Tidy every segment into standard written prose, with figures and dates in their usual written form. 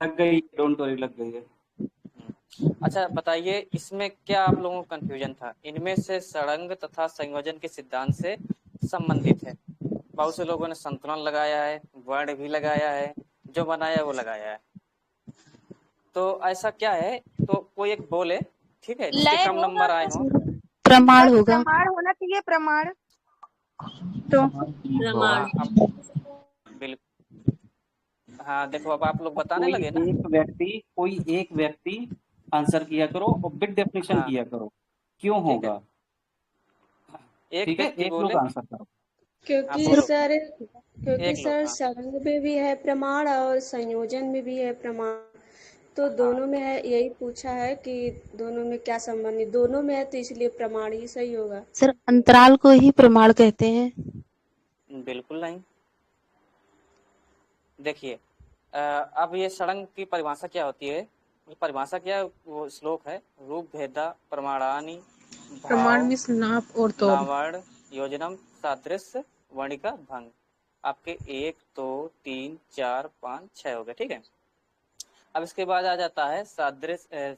लग गई, don't worry, लग गई है। अच्छा बताइए, इसमें क्या आप लोगों को कंफ्यूजन था? इनमें से सड़ंग तथा संयोजन के सिद्धांत से संबंधित है। बहुत से लोगों ने संतुलन लगाया है, वर्ण भी लगाया है, जो बनाया वो लगाया है। तो ऐसा क्या है, तो कोई एक बोले, ठीक है, जिसके लय कम होगा नंबर आए तो हों। प्रमाण सर होगा। प्रमाण होना चाहिए, प्रमाण। तो हाँ अब बिल्कुल। हाँ देखो, अब आप लोग बताने लगे ना। कोई एक व्यक्ति आंसर किया करो और बिग डेफिनेशन हाँ किया करो, क्यों ठीक है, होगा। एक ठीक है, व्यक्ति एक लोग बोले। आंसर करो। हाँ क्योंकि बोलो, सर क्योंकि एक लोग, सर हाँ संघ में भी है प्रमाण और संयोजन में भी है प्रमाण, तो हाँ दोनों में है, यही पूछा है कि दोनों में क्या संबंध, दोनों में है तो इसलिए प्रमाण ही सही होगा। सर अंतराल को ही प्रमाण कहते हैं। बिल्कुल नहीं। देखिए, अब ये सड़ंग की परिभाषा क्या होती है? ये परिभाषा क्या है? वो श्लोक है, रूप भेदा प्रमाणानि प्रमाण भाव में नाप और तौल। नावर्ण योजनम सादृश्य वर्णिका भंग। आपके 1 2 3 4 5 6 हो गए, ठीक है। अब इसके बाद आ जाता है सादृश्य,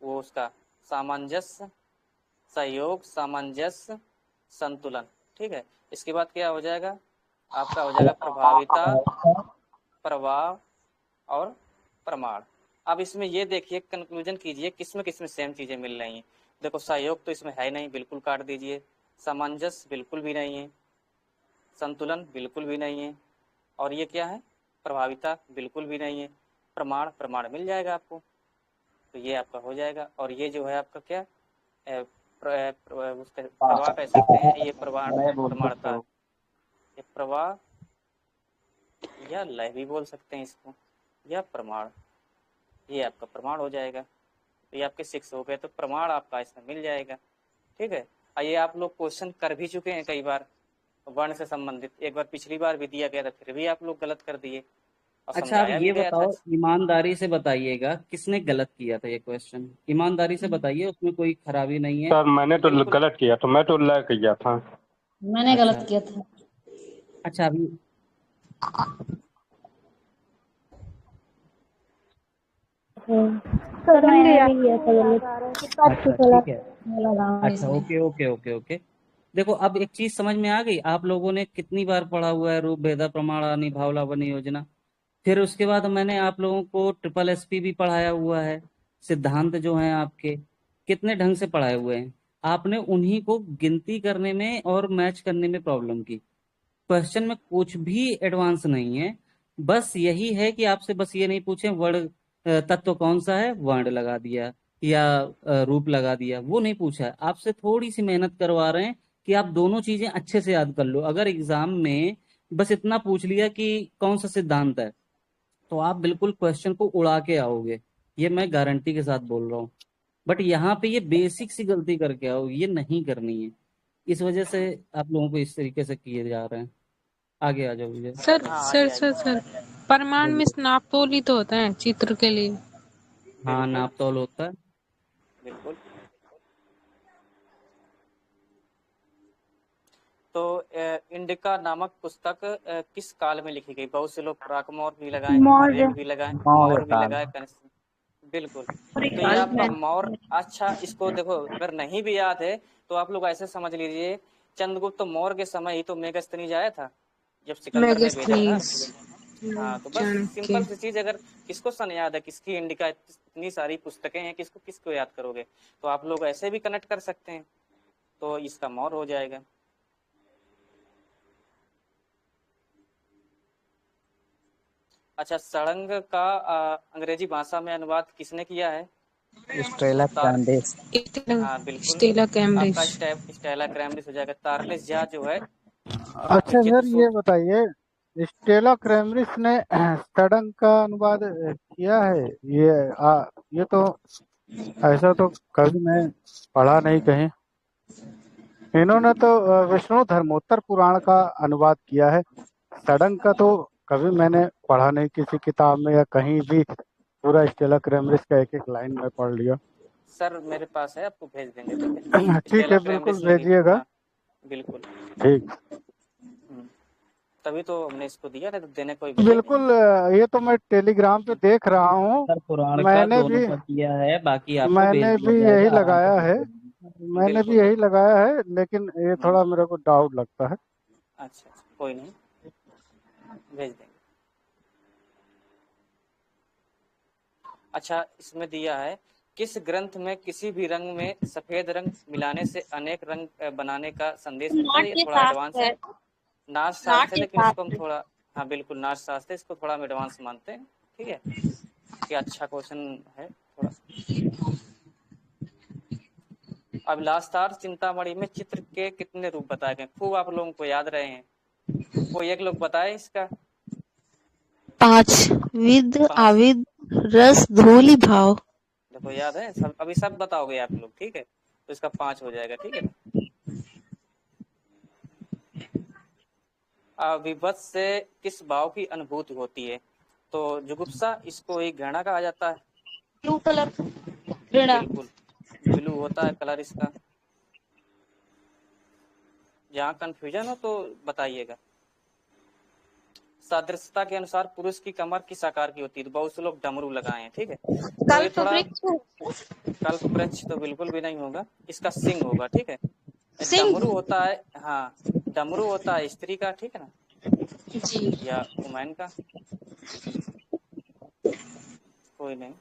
वो उसका सामंजस्य, सहयोग, सामंजस्य, संतुलन, ठीक है। इसके बाद क्या हो जाएगा? आपका हो जाएगा प्रभाविता, प्रवाह और प्रमाण। अब इसमें ये देखिए, कंक्लूजन कीजिए, किसमें सेम चीजें मिल रही हैं। देखो, सहयोग तो इसमें है नहीं, बिल्कुल काट दीजिए। सामंजस्य बिल्कुल भी नहीं है, संतुलन बिल्कुल भी नहीं है, और ये क्या है? प्रभाविता बिल्कुल भी नहीं है। प्रमाण, प्रमाण मिल जाएगा आपको, तो ये आपका हो जाएगा। और ये जो है आपका क्या, उसका प्रवाह कह सकते हैं, ये प्रमाण, मैं बोल सकते प्रमाणता, हो। ये प्रवाह या लय भी बोल सकते हैं इसको, या प्रमाण, ये आपका प्रमाण हो जाएगा। तो ये आपके 6 हो गए, तो प्रमाण आपका इसमें मिल जाएगा, ठीक है। और ये आप लोग क्वेश्चन कर भी चुके हैं कई बार, वर्ण से संबंधित। एक बार पिछली बार भी दिया गया था, फिर भी आप लोग गलत कर दिए, और अच्छा, आप समझाया भी ये गया था। बताओ, ईमानदारी से बताइएगा, किसने गलत किया था ये क्वेश्चन, ईमानदारी से बताइए, उसमें कोई खराबी नहीं है। सर मैंने तो बिल्कुल। गलत किया, तो मैं तो लय किया था। मैंने अच्छा गलत किया था। अच्छा, अभी सर मुझे मैंने याद भी किया था नहीं, याद गलत। आ रहा है कि अच्छा ठीक है। वाला गाँव है अच्छा, इसमें। Okay okay okay okay. देखो, अब एक चीज समझ में आ गई, आप लोगों ने कितनी बार पढ़ा हुआ है रूप भेदा प्रमाणानि भावलावनी योजना। फिर उसके बाद मैंने आप लोगों को ट्रिपल एसपी भी पढ़ाया हुआ है। सिद्धांत जो हैं आपके, कितने ढंग से पढ़ाए हुए हैं। आपने उन्हीं को गिनती करने में और मैच करने में प्रॉब्लम की। क्वेश्चन में कुछ भी एडवांस नहीं है। बस यही है कि आपसे बस ये नहीं पूछे वर्ण तत्व कौन सा है, वर्ण लगा दिया, या रूप लगा दिया, वो नहीं पूछा है। आपसे थोड़ी सी मेहनत करवा रहे हैं कि आप दोनों चीजें अच्छे से याद कर लो। अगर एग्जाम में बस इतना पूछ लिया कि कौन सा सिद्धांत है, तो आप बिल्कुल क्वेश्चन को उड़ा के आओगे, ये मैं गारंटी के साथ बोल रहा हूँ। बट यहाँ पे ये बेसिक सी गलती करके आओ, ये नहीं करनी है। इस वजह से आप लोगों को इस तरीके से किए जा रहे हैं। आगे आ जाओ विजय। सर हाँ सर आगे सर आइए। सर प्रमाण में बोलिए। नाप तोल ही तो होता है चित्र के लिए। हाँ, बिल्कुल नाप तौल होता है। बिल्कुल। तो इंडिका नामक पुस्तक किस काल में लिखी गई? बहुत से लोग प्राकमौर्य भी लगाए, मौर्य। आर्यन भी लगाए, मौर्य मौर्य भी काल। लगाए, बिल्कुल। तो ये आपका मौर्य, अच्छा इसको देखो, अगर नहीं भी याद है तो आप लोग ऐसे समझ लीजिए, चंद्रगुप्त मौर्य के समय ही तो मेगास्थनीज आया था, जब सिकंदर ने भेजा था। मेगास्थनीज। हाँ, तो बस चाणक्य। सिंपल सी चीज, अगर किसको सन याद है, किसकी इंडिका इतनी सारी पुस्तकें हैं, किसको किसको याद करोगे? तो आप लोग ऐसे भी कनेक्ट कर सकते हैं, तो इसका मौर्य हो जाएगा। अच्छा, सड़ंग का अंग्रेजी भाषा में अनुवाद किसने किया है? स्टेला तार कैम्ब्रिज। हाँ बिल्कुल, स्टेला आपका कैम्ब्रिज। स्टेला क्रैमरिस हो जाएगा। तारनेस झा जो है, आपके अच्छा सर, चित्र। ये बताइए, स्टेला क्रेमरिस ने सड़ंग का अनुवाद किया है। ये तो ऐसा तो कभी मैं पढ़ा नहीं कहीं। इन्होंने तो विष्णु धर्मोत्तर पुराण का अनुवाद किया है। सड़ंग का तो कभी मैंने पढ़ा नहीं किसी किताब में या कहीं भी। पूरा स्टेला क्रेमरिस का एक एक लाइन में पढ़ लिया। सर मेरे पास है, आपको भेज देंगे, ठीक है। ठीक स्टेला है, बिल्कुल क्रैमरिस ने भी, भेजिएगा। हाँ बिल्कुल। ठीक। हम्म। तभी तो हमने इसको दिया, नहीं तो देने कोई भी नहीं। बिल्कुल, ये तो मैं टेलीग्राम पे देख रहा हूँ। सर पुराण का मैंने दोनों भी का किया है, बाकी आपको भेज मैंने दिया भी जाएगा, यही आराम से लगाया चेक है। करिए। मैंने भी बिल्कुल यही लगाया है, लेकिन ये थोड़ा मेरे को डाउट लगता है। अच्छा, कोई नहीं, भेज देंगे। अच्छा, इसमें दिया है किस ग्रंथ में किसी भी रंग में सफेद रंग मिलाने से अनेक रंग बनाने का संदेश मिलता है। ये थोड़ा एडवांस है, नाट्य शास्त्र है, लेकिन इसको हम थोड़ा, हाँ बिल्कुल नाट्य शास्त्र है, इसको थोड़ा हम एडवांस मानते हैं। ठीक है, ये अच्छा क्वेश्चन है थोड़ा। अब लास्तार चिंतामणि में चित्र के कितने रूप बताए गए? खूब आप लोगों को याद रहे हैं, कोई एक लोग बताए इसका। 5 विद 5, आविद रस धूलि भाव। देखो याद है सब, अभी सब बताओगे आप लोग। ठीक है, तो इसका 5 हो जाएगा। ठीक है ना। विभत्स से किस भाव की अनुभूति होती है? तो जुगुप्सा, इसको ही घृणा कहा जाता है। ब्लू कलर घृणा। बिल्कुल, ब्लू होता है कलर इसका। जहाँ कंफ्यूजन हो तो बताइएगा। सादृश्यता के अनुसार पुरुष की कमर किस आकार की होती है? तो बहुत से लोग डमरू लगाए हैं। ठीक है, तो ये थोड़ा, कल्प वृक्ष तो बिल्कुल भी नहीं होगा, इसका सिंह होगा। ठीक है, डमरू होता है, हाँ डमरू होता है स्त्री का। ठीक है ना, जी। या वुमेन का, कोई नहीं।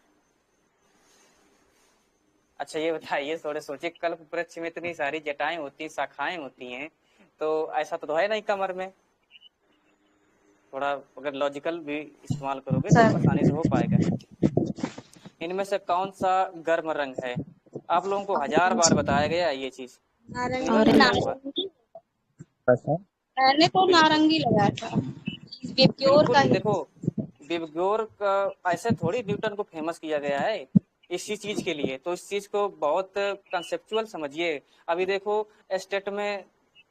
अच्छा ये बताइए, थोड़े सोचिए, कल्प वृक्ष में इतनी सारी जटाएं होती हैं, शाखाएं होती हैं, तो ऐसा तो है नहीं कमर में। थोड़ा अगर लॉजिकल भी इस्तेमाल करोगे तो आसानी से हो पाएगा। इनमें से कौन सा गर्म रंग है? आप लोगों को 1000 बार बताया गया ये चीज, सुनी नहीं ऑरेंज। 1000 बार। मैंने तो बिल्कुल नारंगी लगाया था, बेप्योर का बिल्कुल, ही। देखो विबग्योर का ऐसे थोड़ी न्यूटन को फेमस किया गया है इसी चीज के लिए, तो इस चीज को बहुत कंसेप्चुअल समझिए। अभी देखो स्टेट में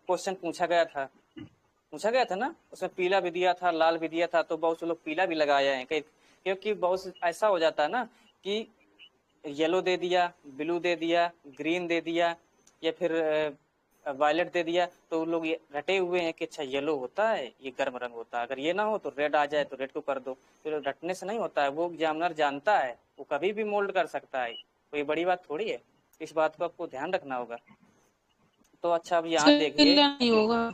क्वेश्चन पूछा गया था ना, उसमें पीला भी दिया था, लाल भी दिया था, तो बहुत से लोग पीला भी लगाए हैं, क्योंकि बहुत ऐसा हो जाता है ना कि येलो दे दिया, ब्लू दे दिया, ग्रीन दे दिया, या फिर वायलेट दे दिया, तो लोग ये रटे हुए हैं कि अच्छा येलो होता है, ये गर्म रंग होता है, अगर ये ना हो तो रेड आ जाए तो रेड को कर दो। तो रटने से नहीं होता है, वो एग्जामिनर जानता है, वो कभी भी मोल्ड कर सकता है, कोई बड़ी बात थोड़ी है। इस बात को आपको ध्यान रखना होगा। तो अच्छा, अब यहाँ देखिए, नहीं होगा।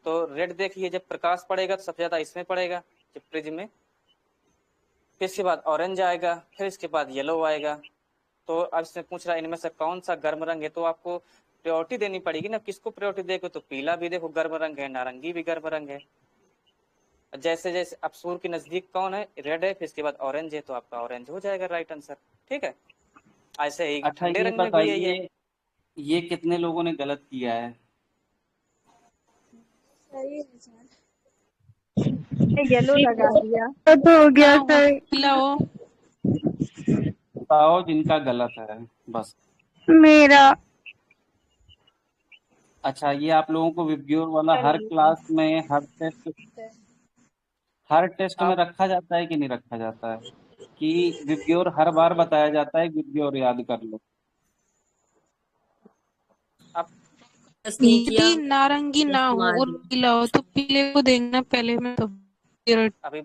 तो रेड देखिए, जब प्रकाश पड़ेगा तो सबसे ज्यादा इसमें पड़ेगा, जब प्रिज्म में, फिर इसके बाद ऑरेंज आएगा, फिर इसके बाद येलो आएगा। तो अब इसमें पूछ रहा है इनमें से कौन सा गर्म रंग है, तो आपको प्रायोरिटी देनी पड़ेगी ना, किसको प्रायोरिटी देगा? तो पीला भी देखो गर्म रंग है, नारंगी भी गर्म रंग है। जैसे जैसे अब सूर्य के नजदीक कौन है? रेड है, फिर इसके बाद ऑरेंज है, तो आपका ऑरेंज हो जाएगा राइट आंसर। ठीक है, ऐसे ही अच्छा ठंडे ये रंग में भी यही है। बताइए, ये कितने लोगों ने गलत किया है? सही है सर। येलो लगा दिया तो हो गया सर। पीला हो। बताओ जिनका गलत है बस। मेरा अच्छा, ये आप लोगों को विबग्योर वाला हर क्लास में, हर टेस्ट में आप रखा जाता है कि नहीं रखा जाता है, कि विबग्योर हर बार बताया जाता है, विबग्योर याद कर लो? यदि नारंगी ना हो और पीला हो तो पीले को देखना पहले में, तो अभी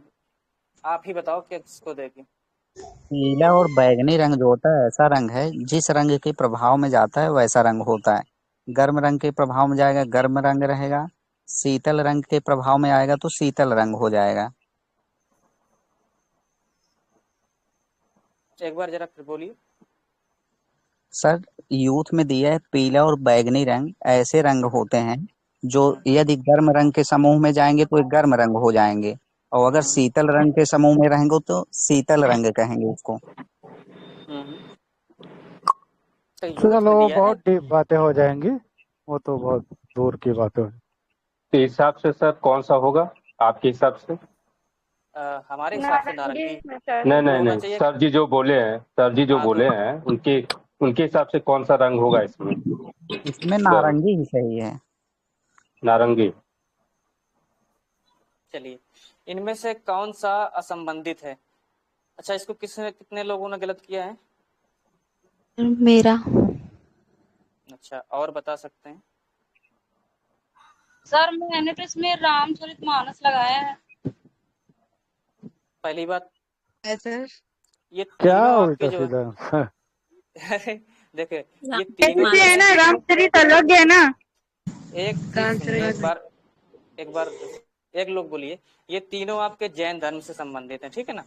आप ही बताओ कि किसको देगी। पीला और बैगनी रंग जो होता है ऐसा रंग है, जिस रंग के प्रभाव में जाता है वैसा रंग होता है। गर्म रंग के प्रभाव में जाएगा गर्म रंग रहेगा, शीतल रंग के प्रभाव में आएगा तो शीतल रंग हो जाएगा। एक बार जरा फिर बोलिए। सर यूथ में दिया है पीला और बैगनी रंग ऐसे रंग होते हैं जो यदि गर्म रंग के समूह में जाएंगे तो एक गर्म रंग हो जाएंगे, और अगर शीतल रंग के समूह में रहेंगे तो शीतल रंग कहेंगे उसको। तो यूथ चलो में दिया है बहुत ना, डीप बातें हो जाएंगी, वो तो बहुत दूर की बातें हो। के हिसाब से सर कौन सा होगा आपके हिसाब से? हमारे हिसाब से नारंगी में सर। नहीं नहीं होना नहीं, चाहिए। सर जी जो बोले हैं, सर जी जो हाँ तो बोले हैं उनके उनके हिसाब से कौन सा रंग होगा इसमें? इसमें गर्म नारंगी ही सही है। नारंगी। चलिए, इनमें से कौन सा असंबंधित है? अच्छा, इसको कितने लोगों ने गलत किया है? मेरा। अच्छा, और बता सकते हैं? सर मैंने तो इसमें रामचरितमानस लगाया है। पहली बात सर ये क्या तीनों आपके उल्टा जो सीधा देखे ये तीनों जो ऐसे है ना, है रामचरित अलग है ना। एक चीज सुनिए एक बार एक लोग बोलिए। ये तीनों आपके जैन धर्म से संबंधित हैं, ठीक है ना।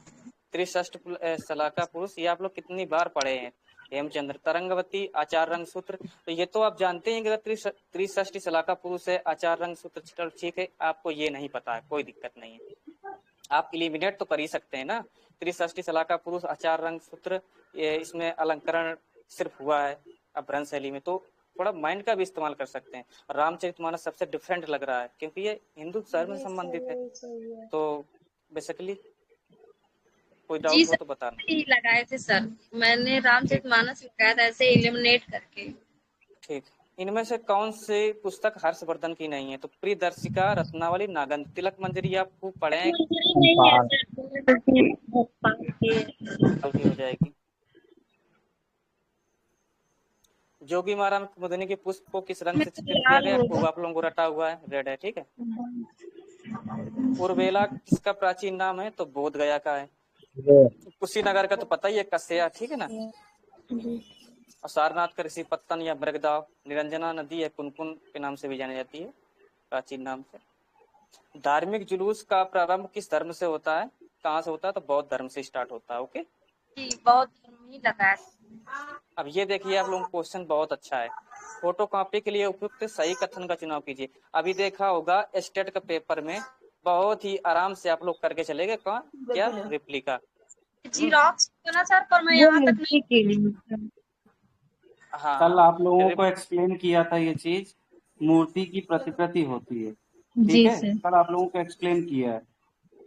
त्रिषष्ठ शलाका पुरुष ये आप लोग कितनी बार पढ़े हैं। हेमचंद्र, तरंगवती, आचार रंग सूत्र, तो ये तो आप जानते हैं कि अगर त्रिषष्टि शलाका पुरुष है, आचार रंग सूत्र, चलो ठीक है, आपको ये नहीं पता है, कोई दिक्कत नहीं है, आप एलिमिनेट तो कर ही सकते हैं ना। त्रिषष्टि शलाका पुरुष, आचार रंग सूत्र, ये इसमें अलंकरण सिर्फ हुआ है अपभ्रंश शैली में, तो थोड़ा माइंड का भी इस्तेमाल कर सकते हैं। रामचरितमानस सबसे डिफरेंट लग रहा है क्योंकि ये हिंदू धर्म से संबंधित है। तो बेसिकली कोई जी डाउट हो सर, तो बताना। ही लगाए थे सर, मैंने ठीक रामचरितमानस लगाया था ऐसे एलिमिनेट करके। ठीक। इनमें से कौन सी पुस्तक हर्षवर्धन की नहीं है? तो प्रियदर्शिका, रत्नावली, नागंध, तिलक मंजरी आप खूब पढ़े हैं, नहीं है सर, भोपाल की है। कल की हो जाएगी। जोगी महाराज मुदनी के पुष्प को किस रंग से चित्रित किया गया? खूब आप लोगों को रटा हुआ है, रेड है, ठीक है। उर्वेला किसका प्राचीन नाम है? तो बोध गया का है। कुशीनगर का तो पता ही है, कस्या, ठीक है ना। और सारनाथ का ऋषि पत्तन या मृगदाव, निरंजना नदी या कुनकुन के नाम से भी जानी जाती है, प्राचीन नाम से। धार्मिक जुलूस का प्रारंभ किस धर्म से होता है? कहाँ से होता है? तो बौद्ध धर्म से स्टार्ट होता है। ओके, जी बौद्ध धर्म ही लगाया। अब ये देखिए आप लोगों को क्वेश्चन बहुत अच्छा है। फोटो कॉपी के लिए उपयुक्त सही कथन का चुनाव कीजिए। अभी देखा होगा स्टेट का पेपर में बहुत ही आराम से आप लोग करके चले गए, कौन क्या रिप्लिका। जीरोक्स ना सर, पर मैं यहाँ तक नहीं के लिए हाँ कल आप लोगों को रिप- एक्सप्लेन किया था ये चीज, मूर्ति की प्रतिकृति होती है, ठीक जी है, सर। कल आप लोगों को एक्सप्लेन किया है।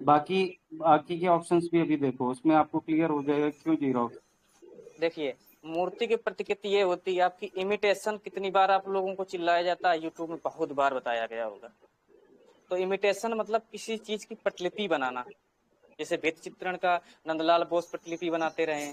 बाकी बाकी के ऑप्शंस भी अभी देखो, उसमें आपको क्लियर हो जाएगा क्यों जीरोक्स। देखिए मूर्ति की प्रतिकृति ये होती है आपकी इमिटेशन। कितनी बार आप लोगों को चिल्लाया जाता है, यूट्यूब में बहुत बार बताया गया होगा। तो इमिटेशन मतलब किसी चीज की प्रतिलिपि बनाना। जैसे भित्ति चित्रण का नंदलाल बोस प्रतिलिपि बनाते रहे,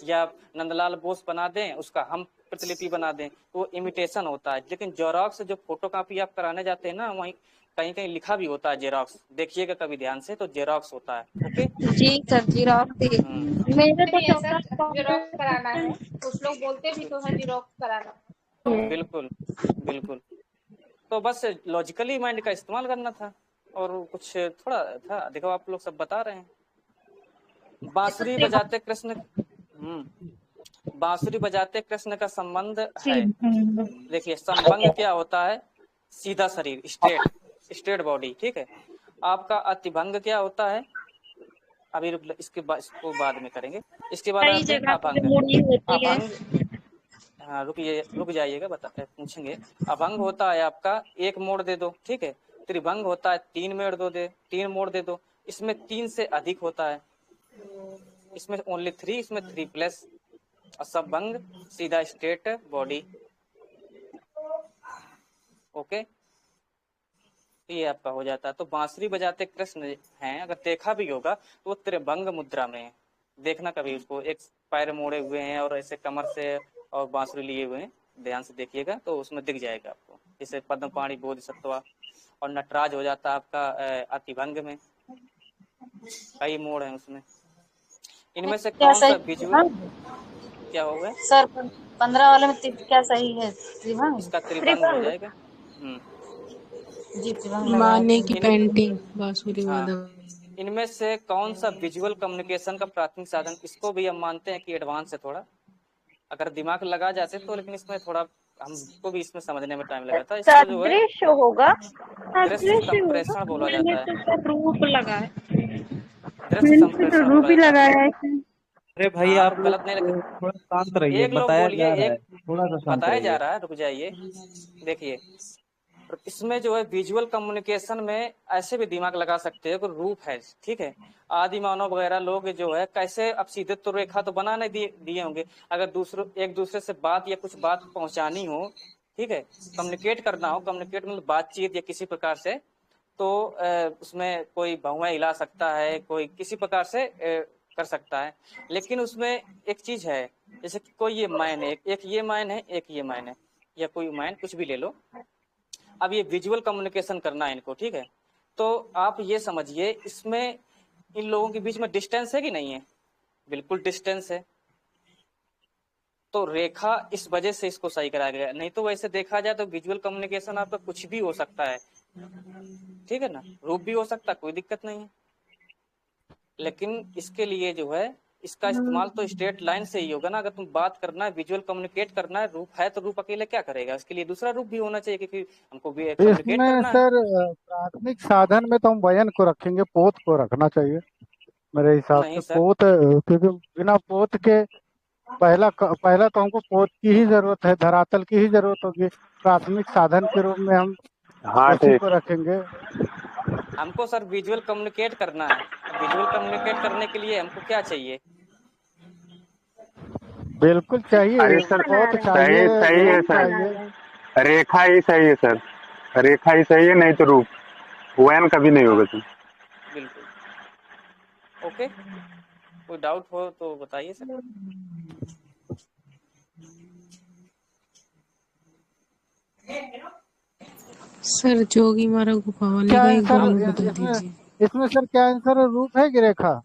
या नंदलाल बोस बना दें उसका हम प्रतिलिपि बना दें, तो वो इमिटेशन होता है। लेकिन जेरोक्स जो फोटोकॉपी आप कराने जाते हैं ना, वहीं कहीं कहीं लिखा भी होता है जेरोक्स, देखिएगा कभी ध्यान से, तो जेरोक्स होता है। ओके जी सर, जीरोक्स मेरे तो नहीं है सर, जीरोक्स कराना है। कुछ लोग बोलते भी तो है जीरोक्स कराना। बिल्कुल बिल्कुल। तो बस लॉजिकली माइंड का इस्तेमाल करना था, और कुछ थोड़ा था। देखो आप लोग सब बता रहे हैं। बांसुरी बजाते कृष्ण, बांसुरी बजाते कृष्ण का संबंध है। देखिए संबंध क्या होता है? सीधा शरीर, स्ट्रेट स्ट्रेट बॉडी, ठीक है। आपका अतिभंग क्या होता है? अभी इसके बाद, इसको बाद में करेंगे। इसके बाद कई आते हैं जगह पे अभंग। मुड़ी होती है। अभंग, हाँ रुक जाइएगा, पूछेंगे। अभंग होता है आपका एक मोड़ दे दो, ठीक है। त्रिभंग होता है तीन मोड़ दे दो। इसमें 3 से अधिक होता है, इसमें ओनली 3, इसमें 3+। और सबभंग सीधा स्ट्रेट बॉडी। ओके, ये आपका हो जाता है। तो बांसुरी बजाते कृष्ण हैं, अगर देखा भी होगा तो वो त्रिभंग मुद्रा में है। देखना कभी उसको, एक पैर मोड़े हुए हैं और ऐसे कमर से और बांसुरी लिए हुए हैं, ध्यान से देखिएगा तो उसमें दिख जाएगा आपको। जैसे पद्मपाणि बोधिसत्वा। और नटराज हो जाता है आपका अतिभंग में, कई मोड़ हैं उसमें। इनमें से क्या कौन सा सही विजुअल क्या हो गया सर? 15 वाले में क्या सही है? त्रिभंग। इसका? त्रिभंग हो जाएगा। जी त्रिभंग माने की इन पेंटिंग बांसुरी हाँ, वादक। इनमें से कौन सा विजुअल कम्युनिकेशन का प्राथमिक साधन? इसको भी हम मानते हैं कि एडवांस है थोड़ा, अगर दिमाग लगा जाते तो, लेकिन इसमें थोड़ा हमको भी इसमें समझने में टाइम लगा था। इसको जो है सदृश होगा। दृश्य संप्रेषण बोला जाता है। रूप लगा है। दृश्य मैंने तो संप्रेषण रूप बोला ही जाता है। लगाया है। अरे भाई हाँ आप लोग गलत नहीं लगा। थोड़ा शांत रहिए, एक लोग बताया बोलिए, जा रहा है, एक थोड़ा सा शांत बताया जा रहिए। रहा है, रुक जाइए। देखिए इसमें जो है विजुअल कम्युनिकेशन में ऐसे भी दिमाग लगा सकते हो कि रूप है, ठीक है। आदि मानव वगैरह लोग जो है कैसे, अब सीधे तो रेखा तो बना नहीं दिए होंगे। अगर एक दूसरे से बात या कुछ बात पहुंचानी हो, ठीक है, कम्युनिकेट करना हो, कम्युनिकेट मतलब बातचीत या किसी प्रकार से, तो उसमें कोई भौंवा हिला सकता है, कोई किसी प्रकार से कर सकता है। लेकिन उसमें एक चीज है, जैसे कि कोई ये मैन है, एक ये मैन है, एक ये मैन है, या कोई मैन कुछ भी ले लो। अब ये विजुअल कम्युनिकेशन करना है इनको, ठीक है। तो आप ये समझिए इसमें इन लोगों के बीच में डिस्टेंस है कि नहीं है? बिल्कुल डिस्टेंस है। तो रेखा इस वजह से इसको सही कराया गया, नहीं तो वैसे देखा जाए तो विजुअल कम्युनिकेशन आपका कुछ भी हो सकता है, ठीक है ना, रूप भी हो सकता है, कोई दिक्कत नहीं है। लेकिन इसके लिए जो है इसका इस्तेमाल तो स्ट्रेट लाइन से ही होगा ना। अगर तुम बात करना है, विजुअल कम्युनिकेट करना है, रूप है तो रूप अकेले क्या करेगा? इसके लिए दूसरा रूप भी होना चाहिए, क्योंकि हमको भी कम्युनिकेट इसमें करना है। सर प्राथमिक साधन में तो हम वयन को रखेंगे, पोत को रखना चाहिए मेरे हिसाब नहीं से। सर, पोत क्योंकि बिना पोत के पहला तो हमको पोत की ही जरूरत है, धरातल की ही जरूरत होगी। प्राथमिक साधन के रूप में हम हाँ उसी ठीक। को रखेंगे। हमको सर विजुअल कम्युनिकेट करना है। विजुअल कम्युनिकेट करने के लिए हमको क्या चाहिए? बिल्कुल चाहिए, अरे सर पोत सही चाहिए, सही है रूप सर, चाहिए। रेखा ही सही है सर, रेखा ही सही है, नहीं तो रूप, वयन कभी नहीं हाँ होगा सर। बिल्कुल, ओके। कोई डाउट हो तो बताइए सर। सर जोगी मारा गुफा वाली क्या का एक आंसर गांव बदल इसमें दीजिए। इसमें सर क्या आंसर है, रूप है कि रेखा?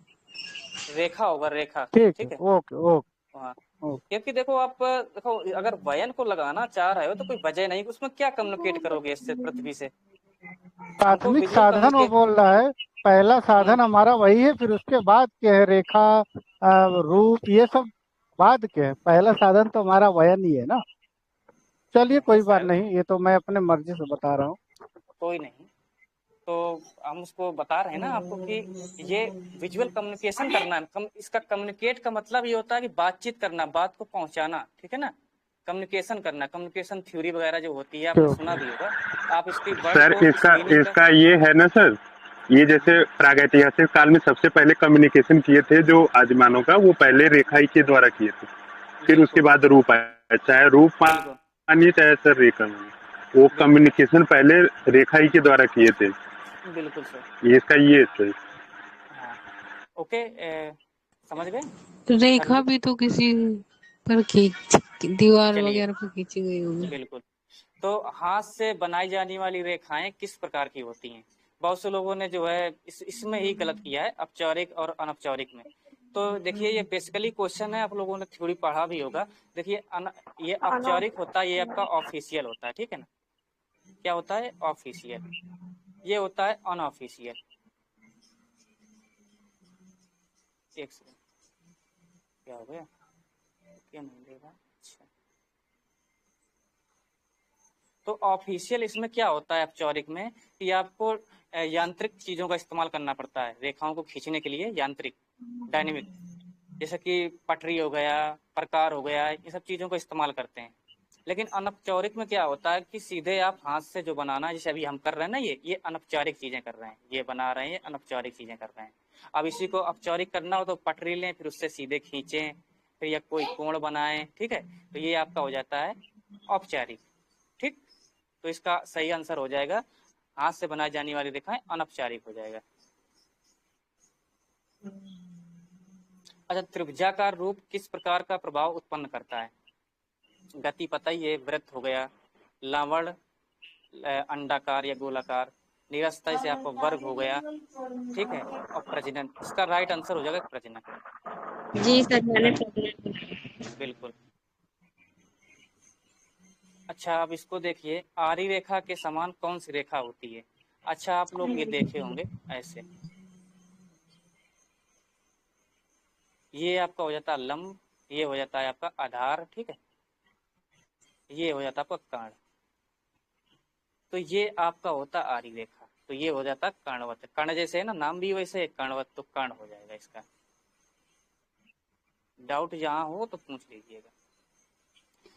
रेखा होगा, रेखा, ठीक है, ठीक है। ओके ओके हाँ, ओके। क्योंकि देखो आप देखो अगर वयन को लगाना चाह रहे हो तो कोई वजह नहीं, उसमें क्या कम्युनिकेट करोगे इससे, पृथ्वी से? हमको प्राथमिक विजुअल साधन वो कम्युनिकेट। बोल रहा है, पहला साधन हमारा वही है, फिर उसके बाद क्या है, रेखा रूप ये सब बाद के है। पहला साधन तो हमारा वयन ही है ना। चलिए कोई बात नहीं, ये तो मैं अपने मर्जी से बता रहा हूँ। कोई नहीं, तो हम उसको बता रहे हैं ना आपको कि ये विजुअल कम्युनिकेशन करना है। इसका कम्युनिकेट का मतलब ये होता है कि बातचीत करना, बात को पहुंचाना, ठीक है ना। कम्युनिकेशन करना, कम्युनिकेशन थ्योरी वगैरह जो होती है आपने सुना भी होगा। आप इसकी वर्ड सर को इसका मीनिंग का। इसका ये है ना सर, ये जैसे प्रागैतिहासिक काल में सबसे पहले कम्युनिकेशन किए थे जो आदिमानव का, वो पहले रेखा ही के द्वारा किए थे, फिर उसके बाद रूप आया। चाहे रूप मानिए चाहे सर रेखा मानिए, वो कम्युनिकेशन पहले रेखा ही के द्वारा किए थे। बिल्कुल सर, ये इसका ये सर। हाँ ओके, समझ गए। रेखा भी तो किसी पर खींच दीवार चलिए वगैरह पर खींची गई होगी। बिल्कुल। तो हाथ से बनाई जाने वाली रेखाएं किस प्रकार की होती हैं? बहुत से लोगों ने जो है इसमें ही गलत किया है, औपचारिक और अनौपचारिक में। तो देखिए ये बेसिकली क्वेश्चन है, आप लोगों ने थ्योरी पढ़ा भी होगा। देखिए ये औपचारिक होता है, ये आपका ऑफिशियल होता है, ठीक है ना। क्या होता है? ऑफिशियल। ये होता है अनऑफिशियल। एक सेकंड, क्या हो गया, क्या नहीं देगा? अच्छा, तो ऑफिशियल इसमें क्या होता है औपचारिक में कि आपको यांत्रिक चीजों का इस्तेमाल करना पड़ता है रेखाओं को खींचने के लिए, यांत्रिक, डायनेमिक, जैसे कि पटरी हो गया, प्रकार हो गया, ये सब चीजों का इस्तेमाल करते हैं। लेकिन अनौपचारिक में क्या होता है कि सीधे आप हाथ से जो बनाना है, जैसे अभी हम कर रहे हैं ना, ये अनौपचारिक चीजें कर रहे हैं, ये बना रहे हैं, अनौपचारिक चीजें कर रहे हैं। अब इसी को औपचारिक करना हो तो पटरी लें, फिर उससे सीधे खींचें, फिर या कोई कोण बनाएं, ठीक है। तो ये आपका हो जाता है औपचारिक, ठीक। तो इसका सही आंसर हो जाएगा हाथ से बनाई जाने वाली रेखाएं अनौपचारिक हो जाएगा। अच्छा, त्रिभुजाकार रूप किस प्रकार का प्रभाव उत्पन्न करता है? गति पता ही है, वृत्त हो गया, लवण, अंडाकार या गोलाकार, निरस्ता से आपको वर्ग हो गया, ठीक है, और प्रजनन। इसका राइट आंसर हो जाएगा प्रजनन। जी सर, मैंने बिल्कुल। अच्छा, अब इसको देखिए, आरी रेखा के समान कौन सी रेखा होती है? अच्छा, आप लोग ये देखे होंगे ऐसे, ये आपका हो जाता है लंब, ये हो जाता है आपका आधार, ठीक है, ये हो जाता है आपका कर्ण। तो ये आपका होता आरी रेखा, तो ये हो जाता कर्णवत। कर्ण जैसे है ना, नाम भी वैसे है कर्णवत, तो कर्ण हो जाएगा इसका। डाउट जहाँ हो तो पूछ लीजिएगा।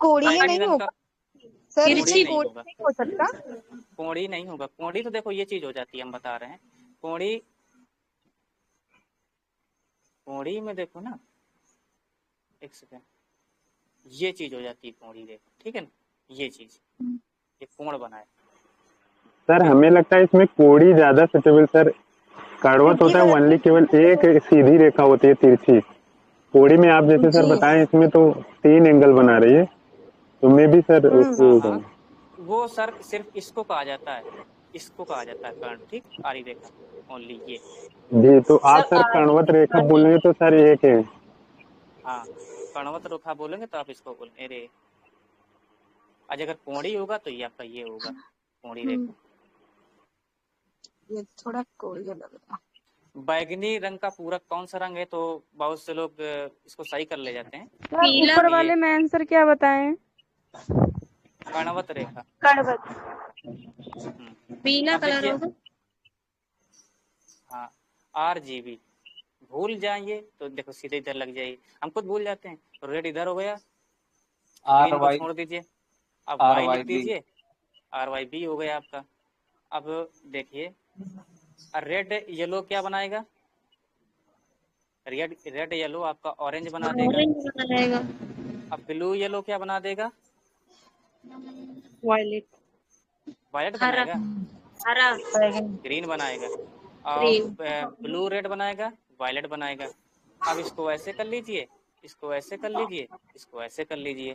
कोणीय नहीं होगा सर, कोणी नहीं होगा, नहीं हो सकता। कोणी नहीं होगा। कोणी तो देखो ये चीज हो जाती है, हम बता रहे हैं। कोणी, कोणी में देखो ना, एक सेकंड, ये चीज हो जाती है कोणी, देखो, ठीक है ना, ये चीज, ये कोण बनाए। सर हमें लगता है इसमें कोड़ी ज्यादा सुटेबल सर। कर्णवत होता है ओनली, केवल एक सीधी रेखा होती है तिरछी। कोड़ी में आप जैसे सर बताएं, इसमें तो 3 एंगल बना रही है, तो मैं भी सर उसको वो सर सिर्फ इसको कहा जाता है, इसको कहा जाता है कर्ण, ठीक, आरी रेखा ओनली ये। जी, तो आप सर कर्णवत रेखा बोलेंगे तो सर ये के हाँ, कर्णवत रेखा बोलेंगे तो आप इसको बोलेंगे। अरे आज अगर कोणी होगा तो ये आपका ये होगा कोणी रेखा। ये थोड़ा कोरिया लग रहा है। बैगनी रंग का पूरक कौन सा रंग है? तो बहुत से लोग इसको सही कर ले जाते हैं। सर ऊपर वाले में आंसर क्या बताएं? कर्णवत रेखा। कर्णवत। पीला अब कलर देखिए, होगा। हाँ RGB भूल जाइए तो देखो सीधे इधर लग जाइए, हम खुद भूल जाते हैं। तो रेड इधर हो गया, ग्रीन को छोड़ दीजिए, अब वाई लिख दीजिए, RYB हो गया आपका। अब देखिए रेड येलो क्या बनाएगा? रेड येलो आपका ऑरेंज बना देगा। ऑरेंज बनाएगा। अब ब्लू येलो क्या बना देगा? वायलेट। वायलेट बनाएगा, हरा। ग्रीन बनाएगा। और ब्लू रेड बनाएगा, वायलेट बनाएगा। अब इसको ऐसे कर लीजिए, इसको ऐसे कर लीजिए, इसको ऐसे कर लीजिए।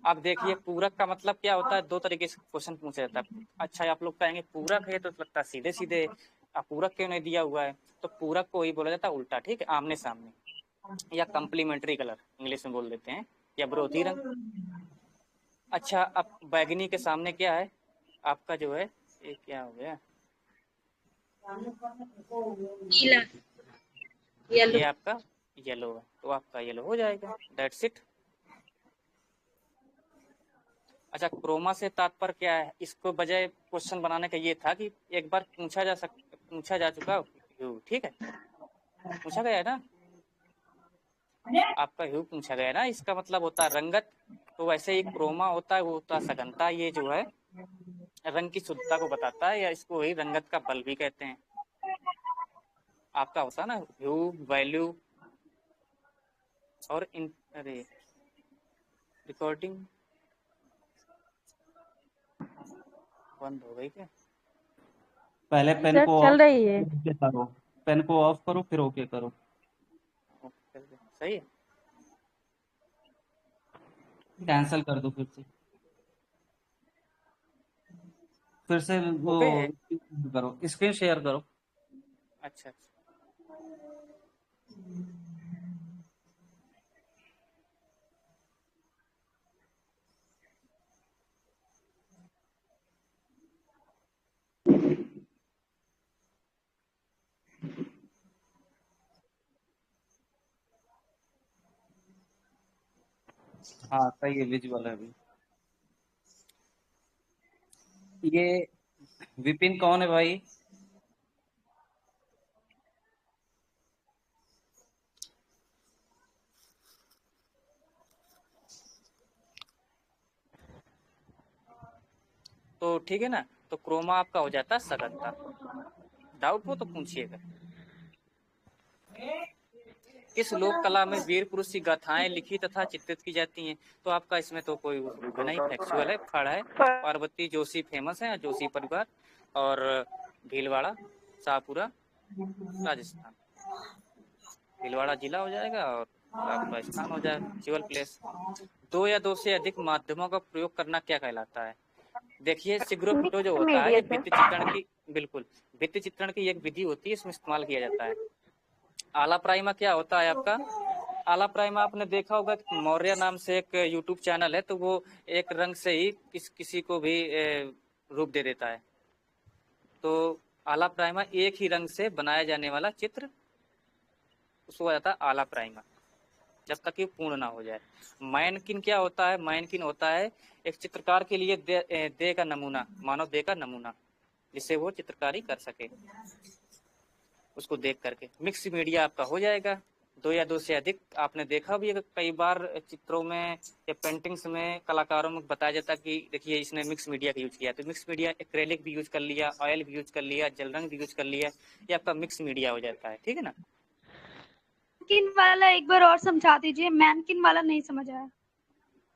अब देखिए पूरक का मतलब क्या होता है? दो तरीके से क्वेश्चन पूछा जाता है। अच्छा आप लोग कहेंगे पूरक है तो लगता है सीधे सीधे, अब पूरक क्यों नहीं दिया हुआ है? तो पूरक को ही बोला जाता है उल्टा, ठीक है, आमने सामने, या कम्प्लीमेंट्री कलर इंग्लिश में बोल देते हैं, या विरोधी रंग। अच्छा अब बैगनी के सामने क्या है आपका जो है, ये क्या हो गया? पीला। येलो। ये आपका येलो है, तो आपका येलो हो जाएगा, दैट्स इट। अच्छा क्रोमा से तात्पर्य क्या है? इसको बजाय क्वेश्चन बनाने का ये था कि एक बार पूछा जा चुका ह्यू, ठीक है, पूछा गया है ना आपका, ह्यू पूछा गया है ना, इसका मतलब होता है रंगत। तो वैसे ही क्रोमा होता है, वो होता है सघनता, ये जो है रंग की शुद्धता को बताता है, या इसको ही रंगत का बल भी कहते हैं। आपका होता है ना ह्यू, वैल्यू और अरे रिकॉर्डिंग बंद हो गई क्या? पहले पेन सर को चल ऑफ रही है। करो, पेन को ऑफ करो फिर ओके करो। सही है, कैंसिल कर दो फिर से वो ओके है। करो, स्क्रीन शेयर करो। अच्छा हाँ सही है, विजुअल है अभी। ये विपिन कौन है भाई? तो ठीक है ना, तो क्रोमा आपका हो जाता है सघनता। डाउट हो तो पूछिएगा। किस लोक कला में वीर पुरुष की गाथाएं लिखी तथा चित्रित की जाती हैं? तो आपका इसमें तो कोई नहीं, फैक्चुअल है, फड़ है, पार्वती जोशी फेमस है, जोशी परिवार, और भीलवाड़ा शाहपुरा राजस्थान, भीलवाड़ा जिला हो जाएगा और आपका स्थान हो जाएगा सिविल प्लेस। दो या दो से अधिक माध्यमों का प्रयोग करना क्या कहलाता है? देखिए सिग्रोफोटो जो होता है ये भित्ति चित्रण की, बिल्कुल भित्ति चित्रण की एक विधि होती है, इसमें इस्तेमाल किया जाता है। आला प्राइमा क्या होता है आपका? आला प्राइमा आपने देखा होगा, मौर्य नाम से एक यूट्यूब चैनल है, तो वो एक रंग से ही किसी को भी रूप दे देता है। तो आला प्राइमा एक ही रंग से बनाया जाने वाला चित्र, उसको आ जाता है आला प्राइमा, जब तक कि पूर्ण ना हो जाए। मैनकिन क्या होता है? मैनकिन होता है एक चित्रकार के लिए देह का नमूना, मानव देह का नमूना, जिससे वो चित्रकारी कर सके, उसको देख करके। मिक्स मीडिया आपका हो जाएगा, दो या दो से अधिक। आपने देखा भी कई बार चित्रों में या पेंटिंग्स में कलाकारों में बताया जाता है कि देखिए इसने मिक्स मीडिया का यूज किया, तो मिक्स मीडिया एक्रेलिक भी यूज कर लिया, ऑयल भी यूज कर लिया, जल रंग भी यूज कर लिया, ये आपका मिक्स मीडिया हो जाता है, ठीक है ना। मैनकिन वाला एक बार और समझा दीजिए, मैनकिन वाला नहीं समझ आया।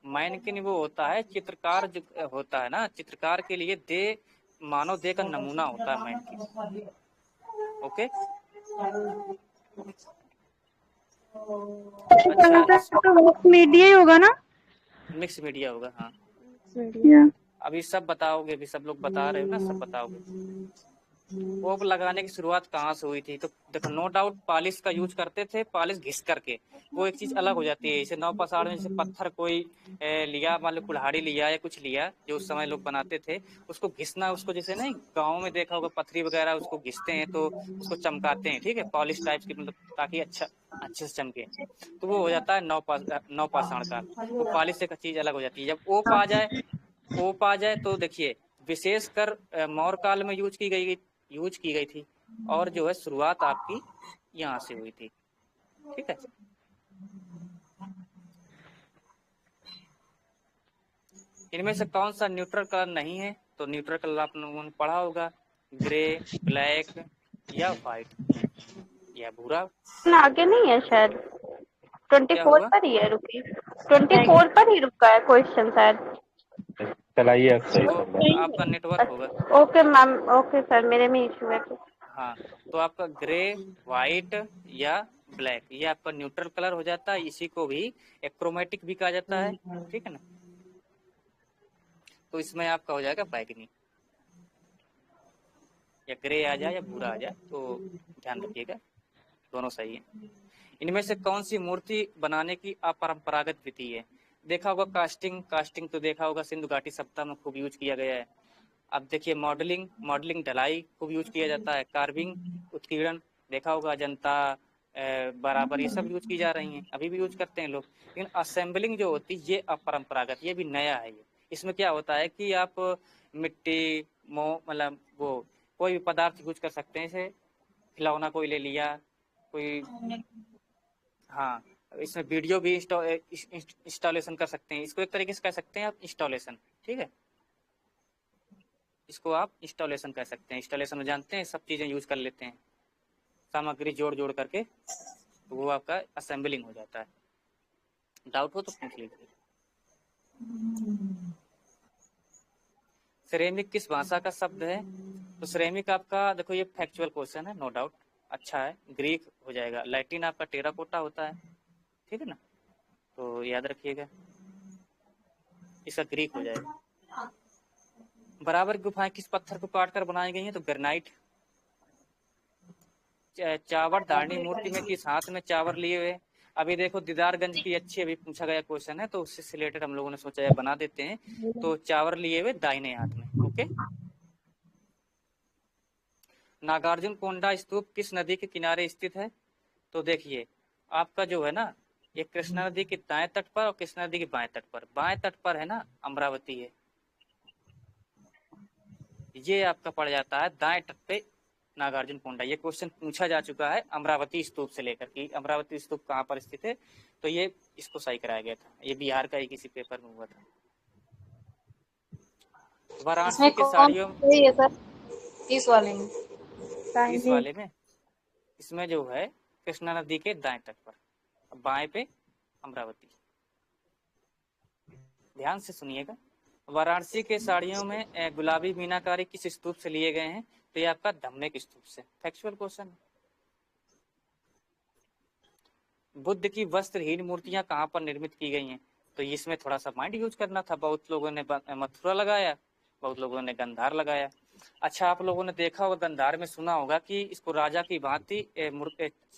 मैनकिन वो होता है चित्रकार जो होता है ना, चित्रकार के लिए दे मानव देह का नमूना होता है मैनकिन। ओके अच्छा, तो मिक्स मीडिया ही होगा ना? मिक्स मीडिया होगा, हाँ। अभी सब बताओगे, अभी सब लोग बता रहे हो ना, सब बताओगे। वो लगाने की शुरुआत कहाँ से हुई थी? तो देखो, नो डाउट पॉलिश का यूज करते थे, पॉलिश घिस करके। वो एक चीज अलग हो जाती है। जैसे नौ पसाड़ में जैसे पत्थर कोई लिया, मान लो कुल्हाड़ी लिया या कुछ लिया, जो उस समय लोग बनाते थे, उसको घिसना, उसको जैसे नहीं गाँव में देखा होगा पथरी वगैरह, उसको घिसते हैं तो उसको चमकाते हैं, ठीक है, पॉलिश टाइप की, मतलब ताकि अच्छे से चमके। तो वो हो जाता है नौ पाषाण का। वो पॉलिश से चीज अलग हो जाती है। जब ओप आ जाए तो देखिए, विशेषकर मौर्य काल में यूज की गई थी, और जो है शुरुआत आपकी यहाँ से हुई थी, ठीक है। इनमें से कौन सा न्यूट्रल कलर नहीं है? तो न्यूट्रल कलर आप लोगों ने पढ़ा होगा, ग्रे, ब्लैक या व्हाइट या भूरा। आगे नहीं है शायद, क्या 24 होगा? पर ही है, रुकी 24 पर ही रुका है क्वेश्चन शायद। चलाइए तो आपका नेटवर्क होगा। ओके मैम, ओके सर, मेरे में इशू है। हाँ, तो आपका ग्रे, व्हाइट या ब्लैक, ये आपका न्यूट्रल कलर हो जाता है। इसी को भी एक्रोमेटिक भी कहा जाता है, ठीक है ना। तो इसमें आपका हो जाएगा बैगनी, या ग्रे आ जाए या भूरा आ जाए, तो ध्यान रखिएगा, दोनों सही है। इनमें से कौन सी मूर्ति बनाने की अपरंपरागत विधि है? देखा होगा कास्टिंग तो देखा होगा, सिंधु घाटी सप्ताह में खूब यूज किया गया है। अब देखिए, मॉडलिंग ढलाई खूब यूज किया जाता है। कार्विंग, उत्कीर्णन देखा होगा, अजंता बराबर, ये सब यूज की जा रही हैं, अभी भी यूज करते हैं लोग। लेकिन असेंबलिंग जो होती है, ये अपरंपरागत, ये भी नया है। ये इसमें क्या होता है कि आप मिट्टी, मतलब वो कोई भी पदार्थ यूज कर सकते हैं। जैसे खिलौना कोई ले लिया, कोई, हाँ, इसमें वीडियो भी इंस्टॉलेशन कर सकते हैं। इसको एक तरीके से कह सकते हैं आप इंस्टॉलेशन, ठीक है, इसको आप इंस्टॉलेशन कह सकते हैं। इंस्टॉलेशन में जानते हैं, सब चीज़ें यूज कर लेते हैं, सामग्री जोड़ करके, तो वो आपका असेंबलिंग हो जाता है। डाउट हो तो पूछ लीजिए। सिरेमिक किस भाषा का शब्द है? तो सिरेमिक आपका, देखो ये फैक्चुअल क्वेश्चन है, नो डाउट, अच्छा है, ग्रीक हो जाएगा। लैटिन आपका टेराकोटा होता है, ठीक है ना, तो याद रखिएगा, इसका ग्रीक हो जाएगा। बराबर गुफाएं किस पत्थर को काटकर बनाई गई हैं? तो ग्रेनाइट। चावर धारणी मूर्ति में किस हाथ में चावर लिए हुए? अभी देखो, दीदारगंज की अच्छी अभी पूछा गया क्वेश्चन है, तो उससे रिलेटेड हम लोगों ने सोचा है बना देते हैं। तो चावर लिए हुए दाहिने हाथ में, ओके। नागार्जुन कोंडा स्तूप किस नदी के किनारे स्थित है? तो देखिए, आपका जो है ना, ये कृष्णा नदी के दाएं तट पर और कृष्णा नदी के बाएं तट पर। बाएं तट पर है ना अमरावती है, ये आपका पड़ जाता है दाएं तट पे नागार्जुन कोंडा। ये क्वेश्चन पूछा जा चुका है अमरावती स्तूप से लेकर कि अमरावती स्तूप कहाँ पर स्थित है, तो ये इसको सही कराया गया था। ये बिहार का ही किसी पेपर में हुआ था। वाराणसी के साड़ियों सही है सर, 30 वाले में। 30 वाले में, इसमें जो है कृष्णा नदी के दाएं तट पर, बाएं पे अमरावती। ध्यान से सुनिएगा। वाराणसी के साड़ियों में गुलाबी मीनाकारी किस स्तूप से लिए गए हैं? तो ये आपका धम्मिक स्तूप से। Factual question. बुद्ध की वस्त्रहीन मूर्तियां कहाँ पर निर्मित की गई हैं? तो इसमें थोड़ा सा माइंड यूज करना था। बहुत लोगों ने मथुरा लगाया, बहुत लोगों ने गंधार लगाया। अच्छा, आप लोगों ने देखा होगा, गंधार में सुना होगा कि इसको राजा की भांति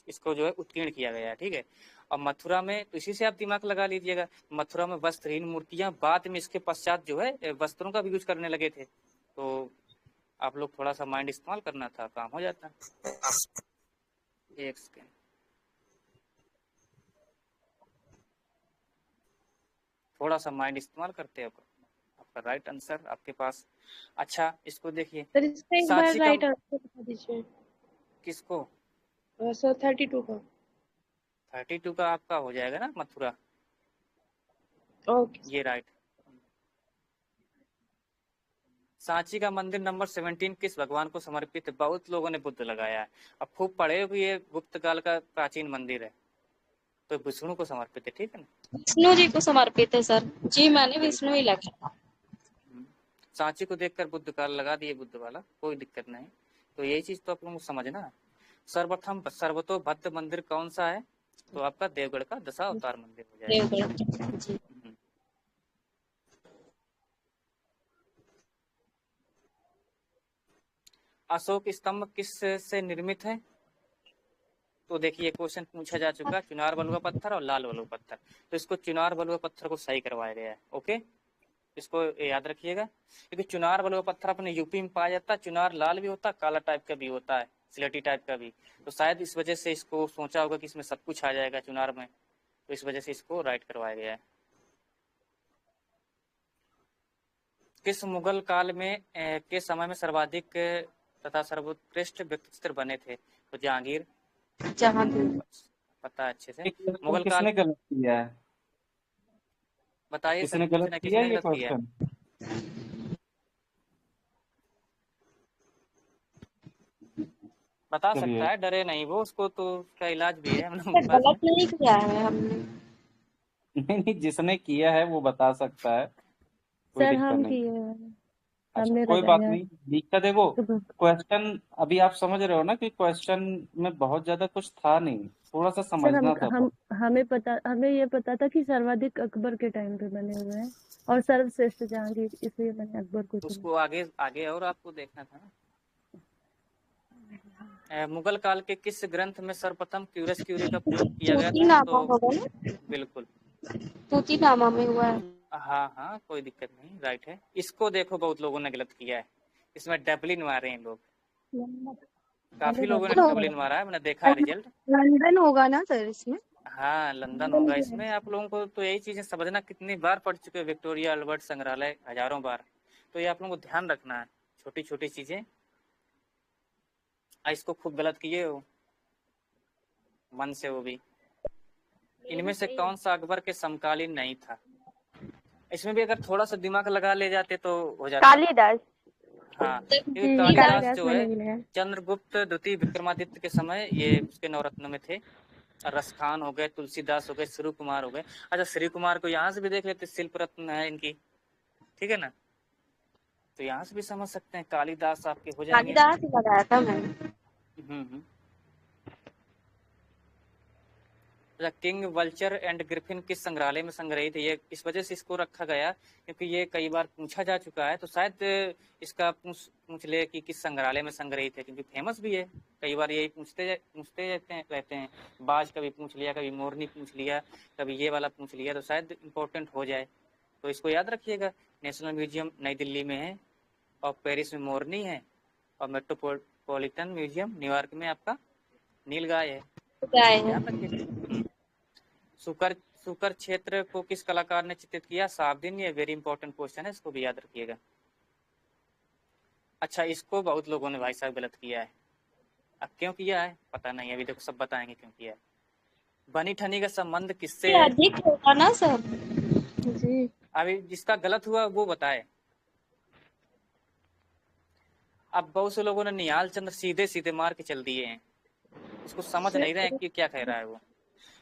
इसको जो है उत्कीर्ण किया गया है, ठीक है। और मथुरा में, तो इसी से आप दिमाग लगा लीजिएगा, मथुरा में वस्त्रहीन मूर्तियां, बाद में इसके पश्चात जो है वस्त्रों का भी यूज करने लगे थे। तो आप लोग थोड़ा सा माइंड इस्तेमाल करना था, काम हो जाता। एक सेकेंड, थोड़ा सा माइंड इस्तेमाल करते हैं। आपका राइट आंसर आपके पास। अच्छा, इसको देखिए, सर इसका एक बार राइट आंसर बता दीजिए। किसको? सर 32 का। 32 का आपका हो जाएगा ना मथुरा। ओके, ये राइट। सांची का मंदिर नंबर 17 किस भगवान को समर्पित है? बहुत लोगों ने बुद्ध लगाया है। अब खूब पढ़े हो कि ये गुप्त काल का प्राचीन मंदिर है, तो विष्णु को समर्पित है, ठीक है ना। विष्णु जी को समर्पित है सर जी, मैंने विष्णु ही लगा। सांची को देखकर बुद्ध काल लगा दिए, बुद्ध वाला, कोई दिक्कत नहीं। तो यही चीज तो आप लोगों को समझना है। सर्वप्रथम सर्वतोभद्र मंदिर कौन सा है? तो आपका देवगढ़ का दशावतार मंदिर हो जाएगा। अशोक स्तंभ किस से निर्मित है? तो देखिए क्वेश्चन पूछा जा चुका है, चुनार बलुआ पत्थर और लाल बलुआ पत्थर। तो इसको चुनार बलुआ पत्थर को सही करवाया गया है। ओके, इसको याद रखिएगा, क्योंकि चुनार बलुआ पत्थर अपने यूपी में पाया जाता है। चुनार लाल भी होता है, काला टाइप का भी होता है, सिलेटी टाइप का भी। तो शायद इस वजह से इसको सोचा होगा कि इसमें सब कुछ आ जाएगा चुनार में, तो इस वजह से इसको राइट करवाया गया है। किस मुगल काल में के समय में सर्वाधिक तथा सर्वोत्कृष्ट व्यक्तिचित्र बने थे? तो जहांगीर। जहांगीर। पता है अच्छे से। मुगल काल किसने गलत किया है? बताइए किसने गलत किया ये क्वेश्चन? बता सकता है, डरे नहीं वो, उसको तो उसका इलाज भी है। गलत नहीं किया है हमने। नहीं, जिसने किया है वो बता सकता है, कोई सर दिक्कत हम नहीं। किए हैं, अच्छा, हमने कोई बात लगाया। नहीं। दीक्षा देखो, क्वेश्चन अभी आप समझ रहे हो ना कि क्वेश्चन में बहुत ज्यादा कुछ था नहीं, थोड़ा सा सर समझना था। हमें ये पता था कि सर्वाधिक अकबर के टाइम पे बने हुए हैं और सर्वश्रेष्ठ जहांगीर, इसलिए मैंने अकबर को चुना। उसको आगे आगे और आपको देखना था ना। मुगल काल के किस ग्रंथ में सर्वप्रथम क्यूरस क्यूरी का प्रयोग किया गया था? तो बिल्कुल तूतीनामा में हुआ है। हाँ हाँ, कोई दिक्कत नहीं, राइट है। इसको देखो, बहुत लोगों ने गलत किया है, इसमें डबलिन मारे हैं लोग, काफी लोगों ने डबलिन मारा है, मैंने देखा है रिजल्ट। लंदन होगा ना सर इसमें? हाँ, लंदन होगा इसमें। आप लोगों को तो यही चीजें समझना, कितनी बार पढ़ चुके हो विक्टोरिया अल्बर्ट संग्रहालय, हजारों बार। तो ये आप लोगों को ध्यान रखना है, छोटी छोटी चीजें। इसको खूब गलत किए हो मन से, वो भी। इनमें से कौन सा अकबर के समकालीन नहीं था? इसमें भी अगर थोड़ा सा दिमाग लगा ले जाते तो हो जाता। कालिदास। हाँ, क्योंकि कालिदास जो है चंद्रगुप्त द्वितीय विक्रमादित्य के समय ये उसके नवरत्न में थे। रसखान हो गए, तुलसीदास हो गए, श्री कुमार हो गए। अच्छा, श्री कुमार को यहाँ से भी देख लेते, शिल्प रत्न है इनकी, ठीक है ना, तो यहाँ से भी समझ सकते हैं। कालिदास आपके हो जाएंगे। कालिदास लगाया था मैंने। किंग वल्चर एंड ग्रिफिन किस संग्रहालय में संग्रहित है? ये इस वजह से इसको रखा गया क्योंकि ये कई बार पूछा जा चुका है, तो शायद इसका पूछ ले कि किस संग्रहालय में संग्रहित है, क्योंकि फेमस भी है। कई बार यही पूछते रहते हैं। बाज कभी पूछ लिया, कभी मोरनी पूछ लिया, कभी ये वाला पूछ लिया, तो शायद इम्पोर्टेंट हो जाए। तो इसको याद रखिएगा। नेशनल म्यूजियम नई दिल्ली में है, और पेरिस में मोरनी है, और मेट्रोपॉलिटन म्यूजियम न्यूयॉर्क में आपका नीलगाय है। ध्यान रखिए। सुकर क्षेत्र को किस कलाकार ने चित्रित किया? साबदिन। ये वेरी इंपॉर्टेंट क्वेश्चन है, इसको भी याद रखिएगा। अच्छा, इसको बहुत लोगों ने भाई साहब गलत किया है। अब क्यों किया है पता नहीं, अभी देखो सब बताएंगे क्यों किया है। बनी ठनी का संबंध किससे है? अधिक होगा ना सर जी। अभी जिसका गलत हुआ वो बताए। अब बहुत से लोगों ने निहाल चंद्र सीधे सीधे मार के चल दिए हैं, उसको समझ नहीं रहे कि क्या कह रहा है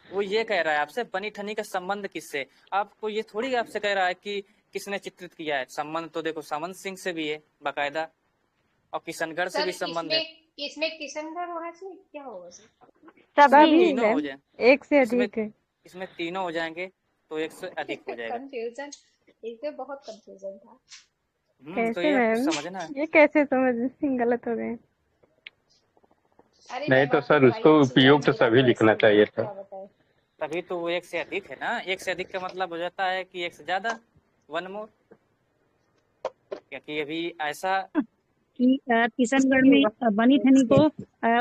वो ये कह रहा है आपसे बनी ठनी का संबंध किससे। आपको ये थोड़ी आपसे कह रहा है कि किसने चित्रित किया है। संबंध तो देखो सामंत सिंह से भी है बाकायदा, और किशनगढ़ से भी संबंध है। इसमें किशनगढ़ होना चाहिए, क्या होगा तीनों हो जाए, एक से अधिक है। इसमें तीनों हो जाएंगे तो एक से अधिक हो जाएगा। कंफ्यूजन, इसमें बहुत कंफ्यूजन था। तो ये समझना है। ये कैसे समझ गलत हो गए? नहीं तो सर उसको उपयुक्त सभी लिखना चाहिए था। तभी तो वो एक से अधिक है ना। एक से अधिक का मतलब हो जाता है कि एक से ज्यादा, वन मोर। क्योंकि अभी ऐसा कि किशनगढ़ में बनी ठनी को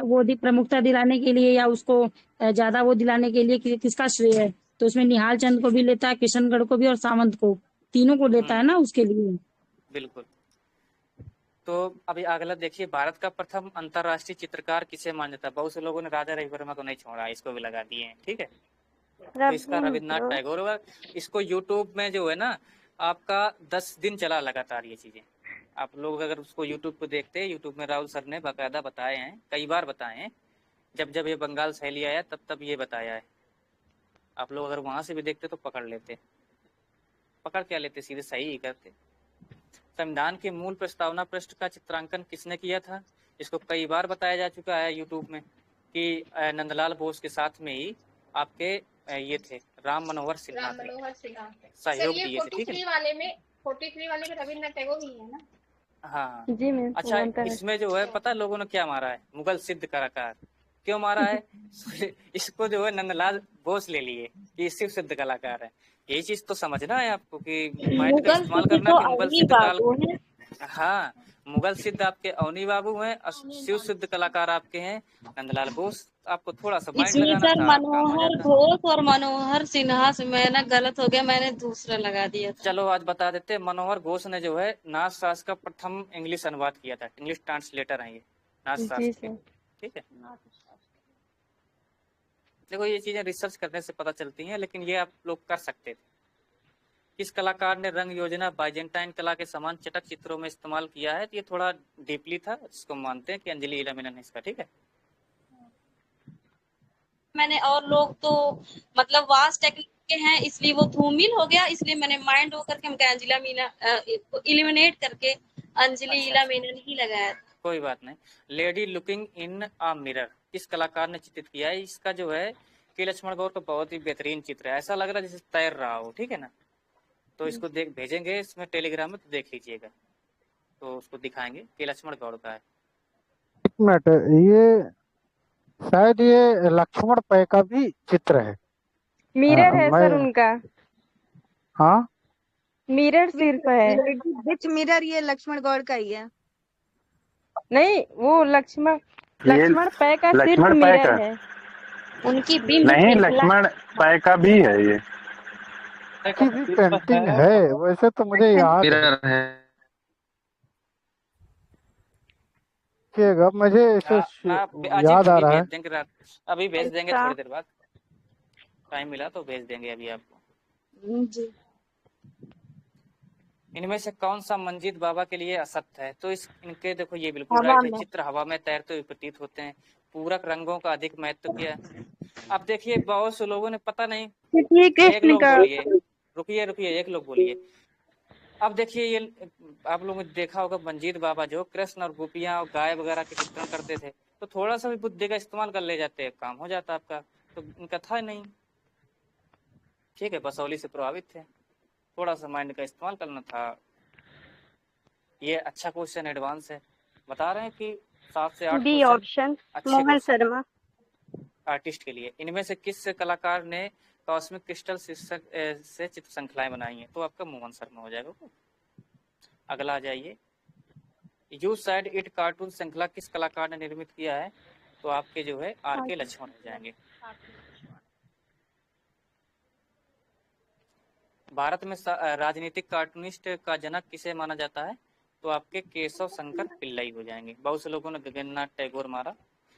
वो अधिक प्रमुखता दिलाने के लिए या उसको ज्यादा वो दिलाने के लिए किसका श्रेय है, तो उसमें निहाल चंद को भी लेता है, किशनगढ़ को भी और सामंत को, तीनों को लेता है ना उसके लिए। बिल्कुल। तो अभी अगला देखिए, भारत का प्रथम अंतरराष्ट्रीय चित्रकार किसे माना जाता है? बहुत से लोगों ने राजा रवि वर्मा को नहीं छोड़ा, इसको भी लगा दिए हैं, ठीक है। तो इसका रविन्द्रनाथ टैगोर होगा। इसको यूट्यूब में जो है ना आपका 10 दिन चला लगातार ये चीजें। आप लोग अगर उसको यूट्यूब पे देखते हैं, यूट्यूब में राहुल सर ने बाकायदा बताए हैं, कई बार बताए हैं। जब ये बंगाल शैली आया तब ये बताया है। आप लोग अगर वहां से भी देखते तो पकड़ लेते, पकड़ क्या लेते, सीधे सही ही करते। संविधान के मूल प्रस्तावना पृष्ठ का चित्रांकन किसने किया था? इसको कई बार बताया जा चुका है यूट्यूब में कि नंदलाल बोस के साथ में ही आपके ये थे राम मनोहर सिन्हा सहयोग दिए थे, ठीक है। 43 वाले में रविन्द्रनाथ टैगोर ही है ना? हाँ जी मैम, अच्छा, समांतर है। इसमें जो है पता है लोगों ने क्या मारा है? मुगल सिद्ध कलाकार। क्यों मारा है? इसको जो है नंदलाल बोस ले लिए कि ये शिव सिद्ध कलाकार है। यही चीज तो समझना है आपको कि माइंड का मुगल इस्तेमाल सिद्ध करना तो कि मुगल अवनी सिद्ध काल। बाबू है। हाँ, मुगल सिद्ध आपके अवनी बाबू हैं और शिव सिद्ध कलाकार आपके हैं नंदलाल बोस। आपको थोड़ा सा माइंड इसमें लगाना सर था, काम हो मनोहर जाता। घोष और मनोहर सिन्हा से मैं ना गलत हो गया, मैंने दूसरा लगा दिया था। चलो आज बता देते हैं। मनोहर घोष ने जो है नाथ शास्त्र का प्रथम इंग्लिश अनुवाद किया था। इंग्लिश ट्रांसलेटर हैं ये नाथ जी शास्त्र के। सर। ठीक है, देखो ये चीजें रिसर्च करने से पता चलती हैं, लेकिन ये आप लोग कर सकते थे। किस कलाकार ने रंग योजना बाइजेंटाइन कला के समान चटक चित्रों में इस्तेमाल किया है? तो ये थोड़ा डीपली था, जिसको मानते हैं कि अंजलि इलामेनन है इसका। ठीक है, मैंने और लोग तो मतलब वास्ट टेक्निक के हैं, इसलिए वो धूमिल हो गया, इसलिए मैंने माइंड होकर के हमको अंजिला मीना इलिमिनेट करके अंजलि अच्छा इला अच्छा, मेनन ही लगाया था। कोई बात नहीं। Lady looking in a mirror किस कलाकार ने चित्रित किया है? इसका जो है के लक्ष्मण गौर का बहुत ही बेहतरीन चित्र है। ऐसा लग रहा है जैसे तैर रहा हो। ठीक है ना, तो इसको देख भेजेंगे इसमें टेलीग्राम में, तो देख लीजिएगा, तो उसको दिखाएंगे। के लक्ष्मण गौड़ का है। एक मिनट, ये शायद ये लक्ष्मण पै का भी चित्र है। मिरर है मैं सर उनका, हाँ मिरर सिर्फ है। विच मिरर ये लक्ष्मण गौड़ का ही है। नहीं, वो लक्ष्मण ये पै का सिर्फ लक्ष्मण पै मिरर का है। उनकी बिंब नहीं, श्रृंखला लक्ष्मण पै का भी है ये। की भी पेंटिंग है, वैसे तो मुझे याद है। मिरर है। देखिएगा, मुझे ऐसे ना आज ही याद आ अभी रहा है। भेज देंगे रात, अभी भेज देंगे अच्छा। थोड़ी देर बाद। टाइम मिला तो भेज देंगे अभी आपको। जी। इनमें से कौन सा मंजीत बाबा के लिए असत्य है? तो इनके देखो ये बिल्कुल हवा राइट है। में। चित्र हवा में तैरते हुए प्रतीत होते हैं। पूरक रंगों का अधिक महत्व क्या है? अब देखिए बहुत से लोगों ने पता नहीं। ये एक कृष्ण लोग का बोलिए, रुकिए एक लोग बोलिए। अब देखिए ये आप लोगों ने देखा होगा मंजीत बाबा जो कृष्ण और गोपियां और गाय वगैरह के चित्रण करते थे, तो थोड़ा सा भी बुद्धि का इस्तेमाल कर ले जाते हैं, काम हो जाता आपका। तो इनका था नहीं। ठीक है, बसौली से प्रभावित थे, थोड़ा सा माइंड का इस्तेमाल करना था। ये अच्छा क्वेश्चन एडवांस है, बता रहे हैं कि 7 से 8 डी क्वेश्चन ऑप्शन अच्छे मोहन क्वेश्चन शर्मा। आर्टिस्ट के लिए। इनमें से किस कलाकार ने कॉस्मिक क्रिस्टल शीर्षक से चित्र श्रृंखलाएं बनाई हैं? तो आपका मोहन शर्मा हो जाएगा। अगला आ जाइए। यू साइड इट कार्टून श्रृंखला किस कलाकार ने निर्मित किया है? तो आपके जो है आर के लक्ष्मण हो जाएंगे। भारत में राजनीतिक कार्टूनिस्ट का जनक किसे माना जाता है? तो आपके केशव शंकर पिल्लई हो जाएंगे। बहुत से लोगों ने गगननाथ टैगोर मारा,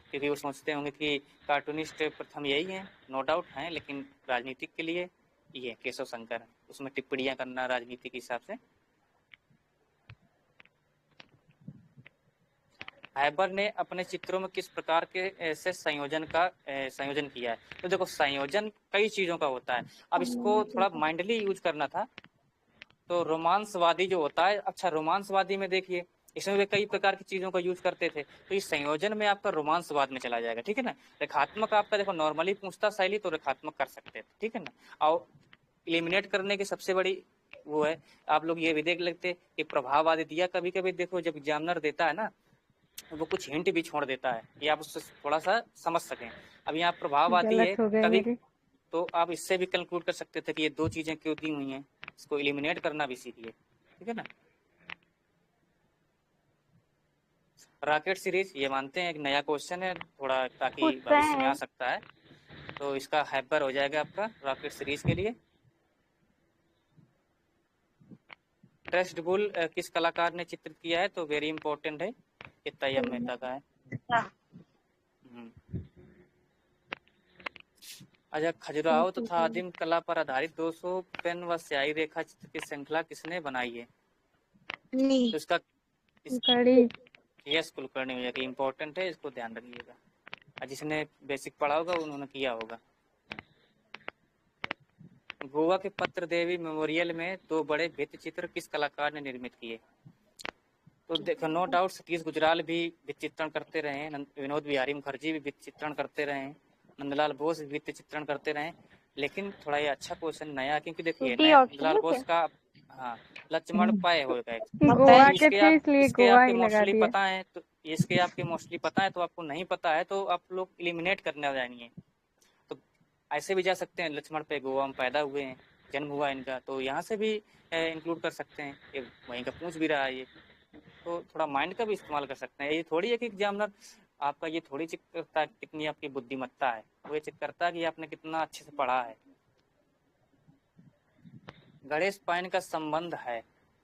क्योंकि वो सोचते होंगे कि कार्टूनिस्ट प्रथम यही हैं। नो डाउट हैं, लेकिन राजनीतिक के लिए ये केशव शंकर है। उसमें टिप्पणियां करना राजनीति के हिसाब से। हैबर ने अपने चित्रों में किस प्रकार के से संयोजन किया है? तो देखो संयोजन कई चीजों का होता है। अब इसको थोड़ा माइंडली यूज करना था। तो रोमांसवादी जो होता है, अच्छा रोमांसवादी में देखिए इसमें भी कई प्रकार की चीजों का यूज करते थे, तो इस संयोजन में आपका रोमांसवाद में चला जाएगा। ठीक है ना। रेखात्मक आपका देखो नॉर्मली पूछता शैली, तो रेखात्मक कर सकते थे। ठीक है ना। और इलिमिनेट करने की सबसे बड़ी वो है, आप लोग ये भी देख लेते कि प्रभाववादी दिया। कभी कभी देखो जब एग्जामिनर देता है ना, वो कुछ हिंट भी छोड़ देता है कि आप उससे थोड़ा सा समझ सकें। अब यहाँ प्रभाववादी है, गलत हो गए कभी मेरे। तो आप इससे भी कंक्लूड कर सकते थे कि ये दो चीजें क्यों दी हुई हैं। इसको इलिमिनेट करना भी सीखिए। ठीक है ना। रॉकेट सीरीज ये मानते हैं एक नया क्वेश्चन है थोड़ा, ताकि भविष्य में आ सकता है। तो इसका हैबर हो जाएगा आपका रॉकेट सीरीज के लिए। ट्रस्ट बुल किस कलाकार ने चित्रित किया है? तो वेरी इंपॉर्टेंट है, ये तैयब मेहता का है। अच्छा, खजुराहो तथा आदिम कला पर आधारित 200 पेन व स्याही रेखा चित्र की श्रृंखला किसने बनाई है? तो इसका यस कुलकर्णी हो जाएगा। इंपॉर्टेंट है, इसको ध्यान रखिएगा। जिसने बेसिक पढ़ा होगा उन्होंने किया होगा। गोवा के पत्र देवी मेमोरियल में 2 बड़े भित्ति चित्र किस कलाकार ने निर्मित किए? तो देखो नो डाउट सतीश गुजराल भी भित्ति चित्रण करते रहे हैं, विनोद बिहारी मुखर्जी भी भित्ति चित्रण करते रहे हैं, नंदलाल बोस भित्ति चित्रण करते रहे। लेकिन थोड़ा ये अच्छा क्वेश्चन नया, क्योंकि देखिए नंदलाल बोस का हाँ, लक्ष्मण पाए होगा एक। गोवा तो के थे इसलिए इसके गोवा आपके ही लगा मोस्टली दिया। पता है, तो इसके आपके मोस्टली पता है, तो आपको नहीं पता है तो आप लोग एलिमिनेट करने जाएंगे। तो ऐसे भी जा सकते हैं, लक्ष्मण पे गोवा में पैदा हुए हैं, जन्म हुआ इनका, तो यहाँ से भी इंक्लूड कर सकते हैं। ये वहीं का पूछ भी रहा है ये, तो थोड़ा माइंड का भी इस्तेमाल कर सकते हैं। ये थोड़ी है कि एग्जामिनर आपका ये थोड़ी चेक करता है कितनी आपकी बुद्धिमत्ता है, वो ये चेक करता है कि आपने कितना अच्छे से पढ़ा है। गणेश पायन का संबंध है,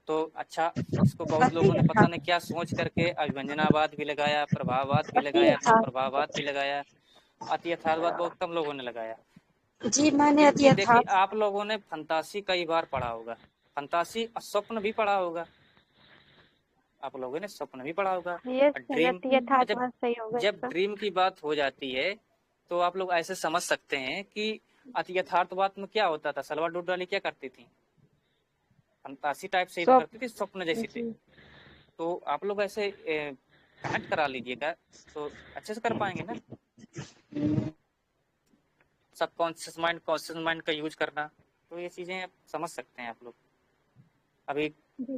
तो अच्छा, इसको बहुत लोगों ने पता नहीं क्या सोच करके अभिव्यंजनावाद भी लगाया, प्रभाववाद भी लगाया, अति प्रभाववाद भी लगाया, अति यथार्थवाद बहुत कम लोगों ने लगाया। जी मैंने अति क्योंकि देखिए यथार्थ आप लोगों ने फंतासी कई बार पढ़ा होगा, फंतासी स्वप्न भी पढ़ा होगा, आप लोगों ने स्वप्न भी पढ़ा होगा। ये ड्रीम, यथार्थवाद सही होगा जब इसका। ड्रीम की बात हो जाती है तो आप लोग ऐसे समझ सकते हैं कि अति यथार्थवाद में क्या होता था। सलवा डुडराली क्या करती थी, फंतासी टाइप से ही तो करती थी, स्वप्न जैसी थी। तो आप लोग ऐसे कनेक्ट करा लीजिएगा तो अच्छे से कर पाएंगे ना। सबकॉन्शियस माइंड, कॉन्शियस माइंड का यूज करना, तो ये चीजें आप समझ सकते हैं आप लोग। अभी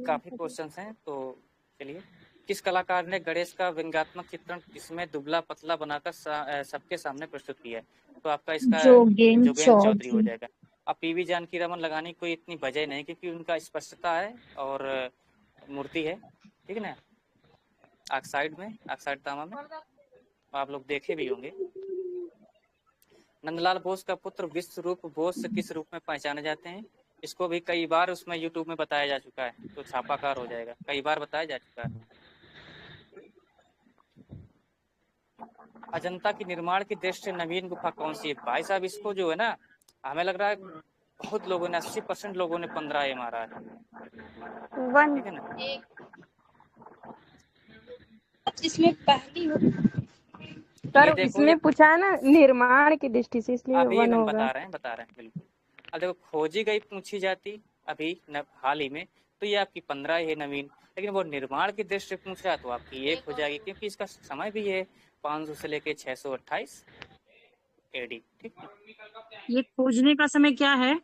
काफी क्वेश्चंस हैं, तो चलिए। किस कलाकार ने गणेश का व्यंग्यात्मक चित्रण जिसमें दुबला पतला बनाकर सबके सामने प्रस्तुत किया है? तो आपका इसका जोगेन जोगेन चौधरी हो चौधरी। जाएगा। अब पीवी जानकी रमन लगाने की कोई इतनी वजह नहीं, क्योंकि उनका स्पष्टता है और मूर्ति है, ठीक है ना, ऑक्साइड में, ऑक्साइड तांबा में, आप लोग देखे भी होंगे। नंदलाल बोस का पुत्र विश्व रूप बोस किस रूप में पहचाने जाते हैं? इसको भी कई बार उसमें यूट्यूब में बताया जा चुका है, तो छापाकार हो जाएगा, कई बार बताया जा चुका है। अजंता की निर्माण की दृष्टि से नवीन गुफा कौन सी है? भाई साहब इसको जो है ना, हमें लग रहा है बहुत लोगों ने, 80% लोगों ने 15 ए मारा है, ठीक है ना। इसमें पहली सर देखो इसमें पूछा है ना निर्माण की दृष्टि से, इसलिए अभी वन हम होगा। बता रहे हैं बिल्कुल। अब देखो खोजी गई पूछी जाती अभी हाल ही में, तो ये आपकी 15 है नवीन, लेकिन वो निर्माण की दृष्टि से पूछ रहा तो आपकी 1 हो जाएगी, क्योंकि इसका समय भी है 500 से लेके 628 एडी, ठीक है। ये खोजने का समय क्या है,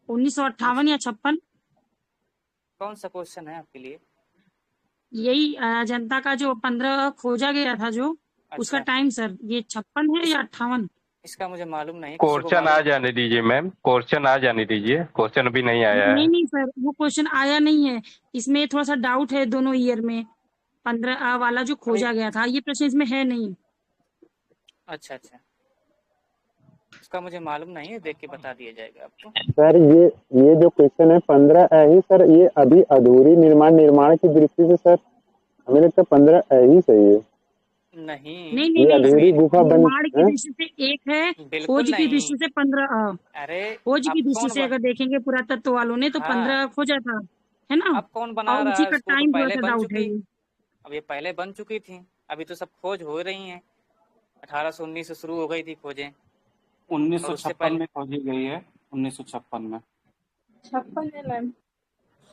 1958 या 56? कौन सा क्वेश्चन है आपके लिए? यही जनता का जो 15 खोजा गया था जो, उसका अच्छा, टाइम सर, ये 56 है या 58? इसका मुझे मालूम नहीं। क्वेश्चन आ जाने दीजिए मैम, क्वेश्चन आ जाने दीजिए, क्वेश्चन अभी नहीं आया है। नहीं सर, वो क्वेश्चन आया नहीं है, इसमें थोड़ा सा डाउट है दोनों ईयर में। 15 वाला जो खोजा गया था, ये प्रश्न इसमें है नहीं। अच्छा, इसका मुझे मालूम नहीं है, देख के बता दिया जाएगा आपको। सर ये जो क्वेश्चन है 15 ए ही सर, ये अभी अधूरी निर्माण की दृष्टि से सर हमें लगता है 15 ए ही सही है। नहीं, ये अधूरी गुफा बन निर्माण की दृष्टि से एक है, खोज की दृष्टि से 15। अरे खोज की अब दृष्टि कौन से अगर देखेंगे पुरातत्व वालों ने, तो हाँ। 15 खोजा था, है ना। अब कौन बना और रहा उसी है का इसको? तो टाइम थोड़ा पहले सा बन डाउट है चुकी, ये। अब ये पहले बन चुकी थी, अभी तो सब खोज हो रही हैं। 1819 से शुरू हो गई थी खोजें, 1956 में खोजी गई है, 1956 में। 56 है मैम।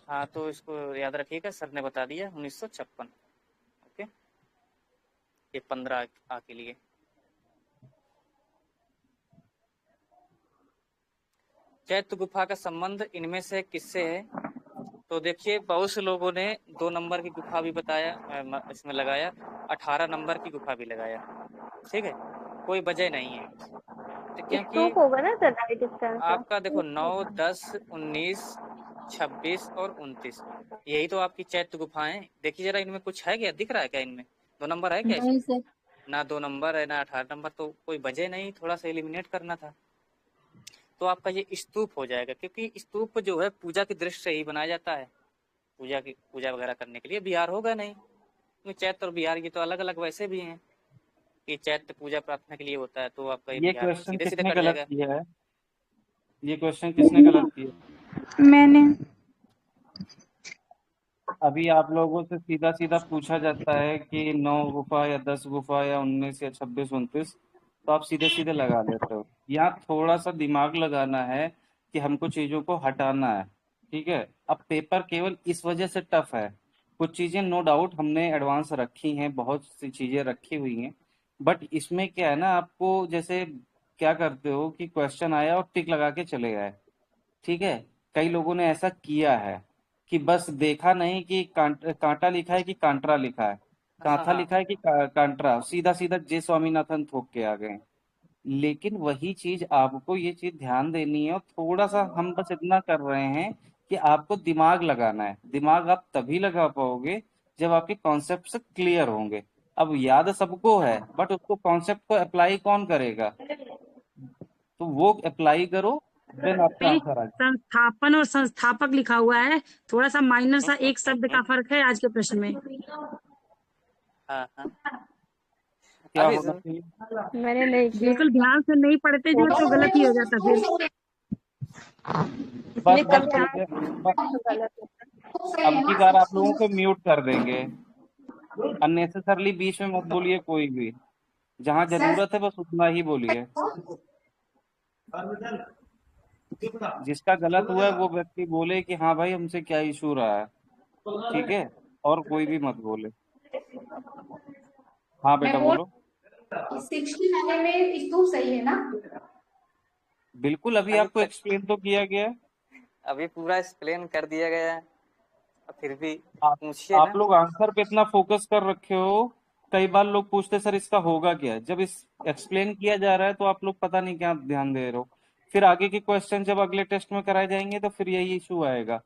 हाँ, तो इसको याद रखिएगा, सर ने बता दिया 1956। ओके, ये 15 आ के लिए। चैत्य गुफा का संबंध इनमें से किससे है? तो देखिए बहुत से लोगों ने 2 नंबर की गुफा भी बताया, इसमें लगाया, 18 नंबर की गुफा भी लगाया, ठीक है, कोई वजह नहीं है। तो क्योंकि होगा ना सर राइट इसका आपका देखो 9, 10, 19, 26 और 29, यही तो आपकी चैत्य गुफाएं। देखिए जरा, इनमें कुछ है क्या, दिख रहा है क्या इनमें? 2 नंबर है क्या इसमें? ना 2 नंबर है, ना 18 नंबर, तो कोई वजह नहीं, थोड़ा सा एलिमिनेट करना था। तो आपका ये स्तूप हो जाएगा, क्योंकि स्तूप जो है पूजा की दृष्टि से ही बनाया जाता है, पूजा वगैरह करने के लिए। बिहार होगा नहीं, क्योंकि चैत्य और बिहार ये तो अलग अलग वैसे भी हैं, कि चैत्य पूजा प्रार्थना के लिए होता है, तो आपका ये बिहार क्वेश्चन सीधे सीधे किसने कट गलत जाएगा। किया है? ये क्वेश्चन किसने गलत किया? मैंने। अभी आप लोगों से सीधा सीधा पूछा जाता है कि 9 गुफा या 10 गुफा या 19 या 26, 29, तो आप सीधे सीधे लगा लेते हो। यहाँ थोड़ा सा दिमाग लगाना है कि हमको चीजों को हटाना है, ठीक है। अब पेपर केवल इस वजह से टफ है, कुछ चीजें नो डाउट हमने एडवांस रखी हैं, बहुत सी चीजें रखी हुई हैं, बट इसमें क्या है ना, आपको जैसे क्या करते हो कि क्वेश्चन आया और टिक लगा के चले गए, ठीक है, कई लोगों ने ऐसा किया है कि बस देखा नहीं कि कांटा लिखा है कि कांट्रा लिखा है, हाँ कांथा हाँ लिखा है कि कांट्रा, सीधा सीधा जे स्वामीनाथन थोक के आ गए। लेकिन वही चीज आपको ये चीज ध्यान देनी है, और थोड़ा सा हम बस इतना कर रहे हैं कि आपको दिमाग लगाना है। दिमाग आप तभी लगा पाओगे जब आपके कॉन्सेप्ट क्लियर होंगे। अब याद सबको है, बट उसको कॉन्सेप्ट को अप्लाई कौन करेगा? तो वो अप्लाई करो, देन आपका पे आंसर आ जाए। संस्थापन और संस्थापक लिखा हुआ है, थोड़ा सा माइनर सा एक शब्द का फर्क है आज के प्रश्न में। हाँ हाँ क्या अभी होना चाहिए? मैंने नहीं किया। बिल्कुल ध्यान से नहीं पढ़ते जो तो गलत ही हो जाता फिर। बस इसलिए बस कल ठीक है, अब की बार आप लोगों को म्यूट कर देंगे। अननेसेसरली बीच में मत बोलिए कोई भी। जहां जरूरत है बस उतना ही बोलिए। जिसका गलत हुआ है वो व्यक्ति बोले कि हाँ भाई हमसे क्या इशू रहा है, ठीक है? और कोई भी मत बोले। हाँ मैं बेटा बोल बोलो। 69 में स्तूप सही है ना? बिल्कुल, अभी अभी आपको एक्सप्लेन तो किया गया है। अभी पूरा एक्सप्लेन कर दिया गया है, और फिर भी आप पूछिए आप ना। लोग आंसर पे इतना फोकस कर रखे हो। कई बार लोग पूछते सर इसका होगा क्या, जब इस एक्सप्लेन किया जा रहा है तो आप लोग पता नहीं क्या ध्यान दे रहे हो। फिर आगे के क्वेश्चन जब अगले टेस्ट में कराए जाएंगे तो फिर यही इशू आएगा।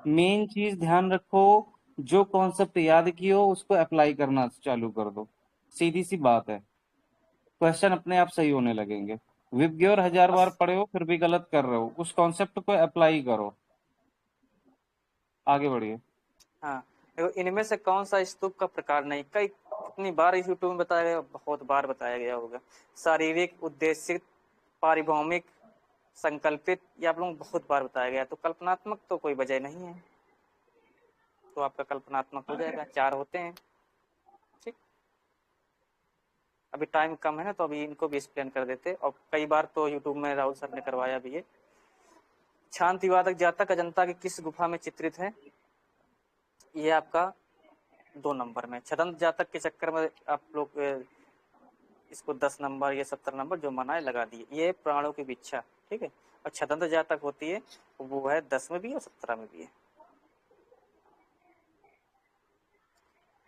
मेन चीज ध्यान रखो, जो कॉन्सेप्ट याद किए हो उसको अप्लाई करना चालू कर दो। सीधी सी बात है, क्वेश्चन अपने आप सही होने लगेंगे। विबग्योर 1000 बार पढ़े हो फिर भी गलत कर रहे हो, उस कॉन्सेप्ट को अप्लाई करो। आगे बढ़िए। हाँ देखो, इनमें से कौन सा स्तूप का प्रकार नहीं, कई कितनी बार इस यूट्यूब में बताया गया, बहुत बार बताया गया होगा। शारीरिक, उद्देशित, पारिभौमिक, संकल्पित, ये आप लोगों को बहुत बार बताया गया। तो कल्पनात्मक तो कोई वजह नहीं है, तो आपका कल्पनात्मक हो जाएगा। 4 होते हैं, ठीक। अभी टाइम कम है ना, तो अभी इनको भी एक्सप्लेन कर देते। और कई बार तो यूट्यूब में राहुल सर ने करवाया भी है। शांतिवादक जातक अजंता की किस गुफा में चित्रित है? ये आपका 2 नंबर में। छदंत जातक के चक्कर में आप लोग इसको 10 नंबर या 70 नंबर जो मना है लगा दिए। ये प्राणों की भिक्षा, ठीक है। और छदंत जातक होती है वो है 10 में भी और 17 में भी है।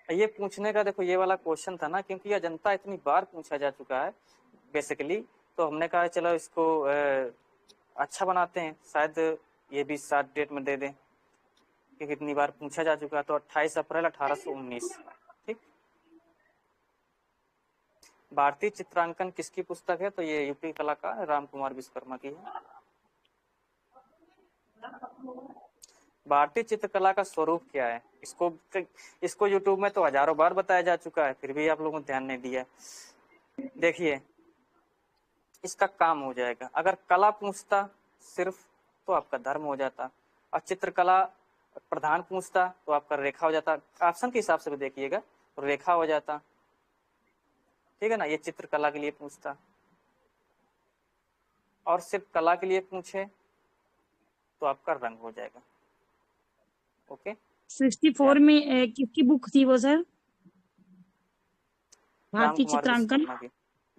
ये पूछने का देखो, ये वाला क्वेश्चन था ना, क्योंकि ये अजंता इतनी बार पूछा जा चुका है बेसिकली, तो हमने कहा चलो इसको अच्छा बनाते हैं, शायद ये भी 7 डेट में दे दें, क्योंकि इतनी बार पूछा जा चुका है। तो 28 अप्रैल 1819, ठीक। भारतीय चित्रांकन किसकी पुस्तक है? तो ये यूपी कला का राम कुमार विश्वकर्मा की है। भारतीय चित्रकला का स्वरूप क्या है? इसको यूट्यूब में तो हजारों बार बताया जा चुका है, फिर भी आप लोगों ने ध्यान नहीं दिया। देखिए, इसका काम हो जाएगा। अगर कला पूछता सिर्फ तो आपका धर्म हो जाता, और चित्रकला प्रधान पूछता तो आपका रेखा हो जाता। ऑप्शन के हिसाब से भी देखिएगा, रेखा हो जाता, ठीक है ना। ये चित्रकला के लिए पूछता, और सिर्फ कला के लिए पूछे तो आपका रंग हो जाएगा। ओके। 64 में किसकी बुक थी वो सर? राम भारतीय कुमार चित्रांकन। विश्वकर्मा की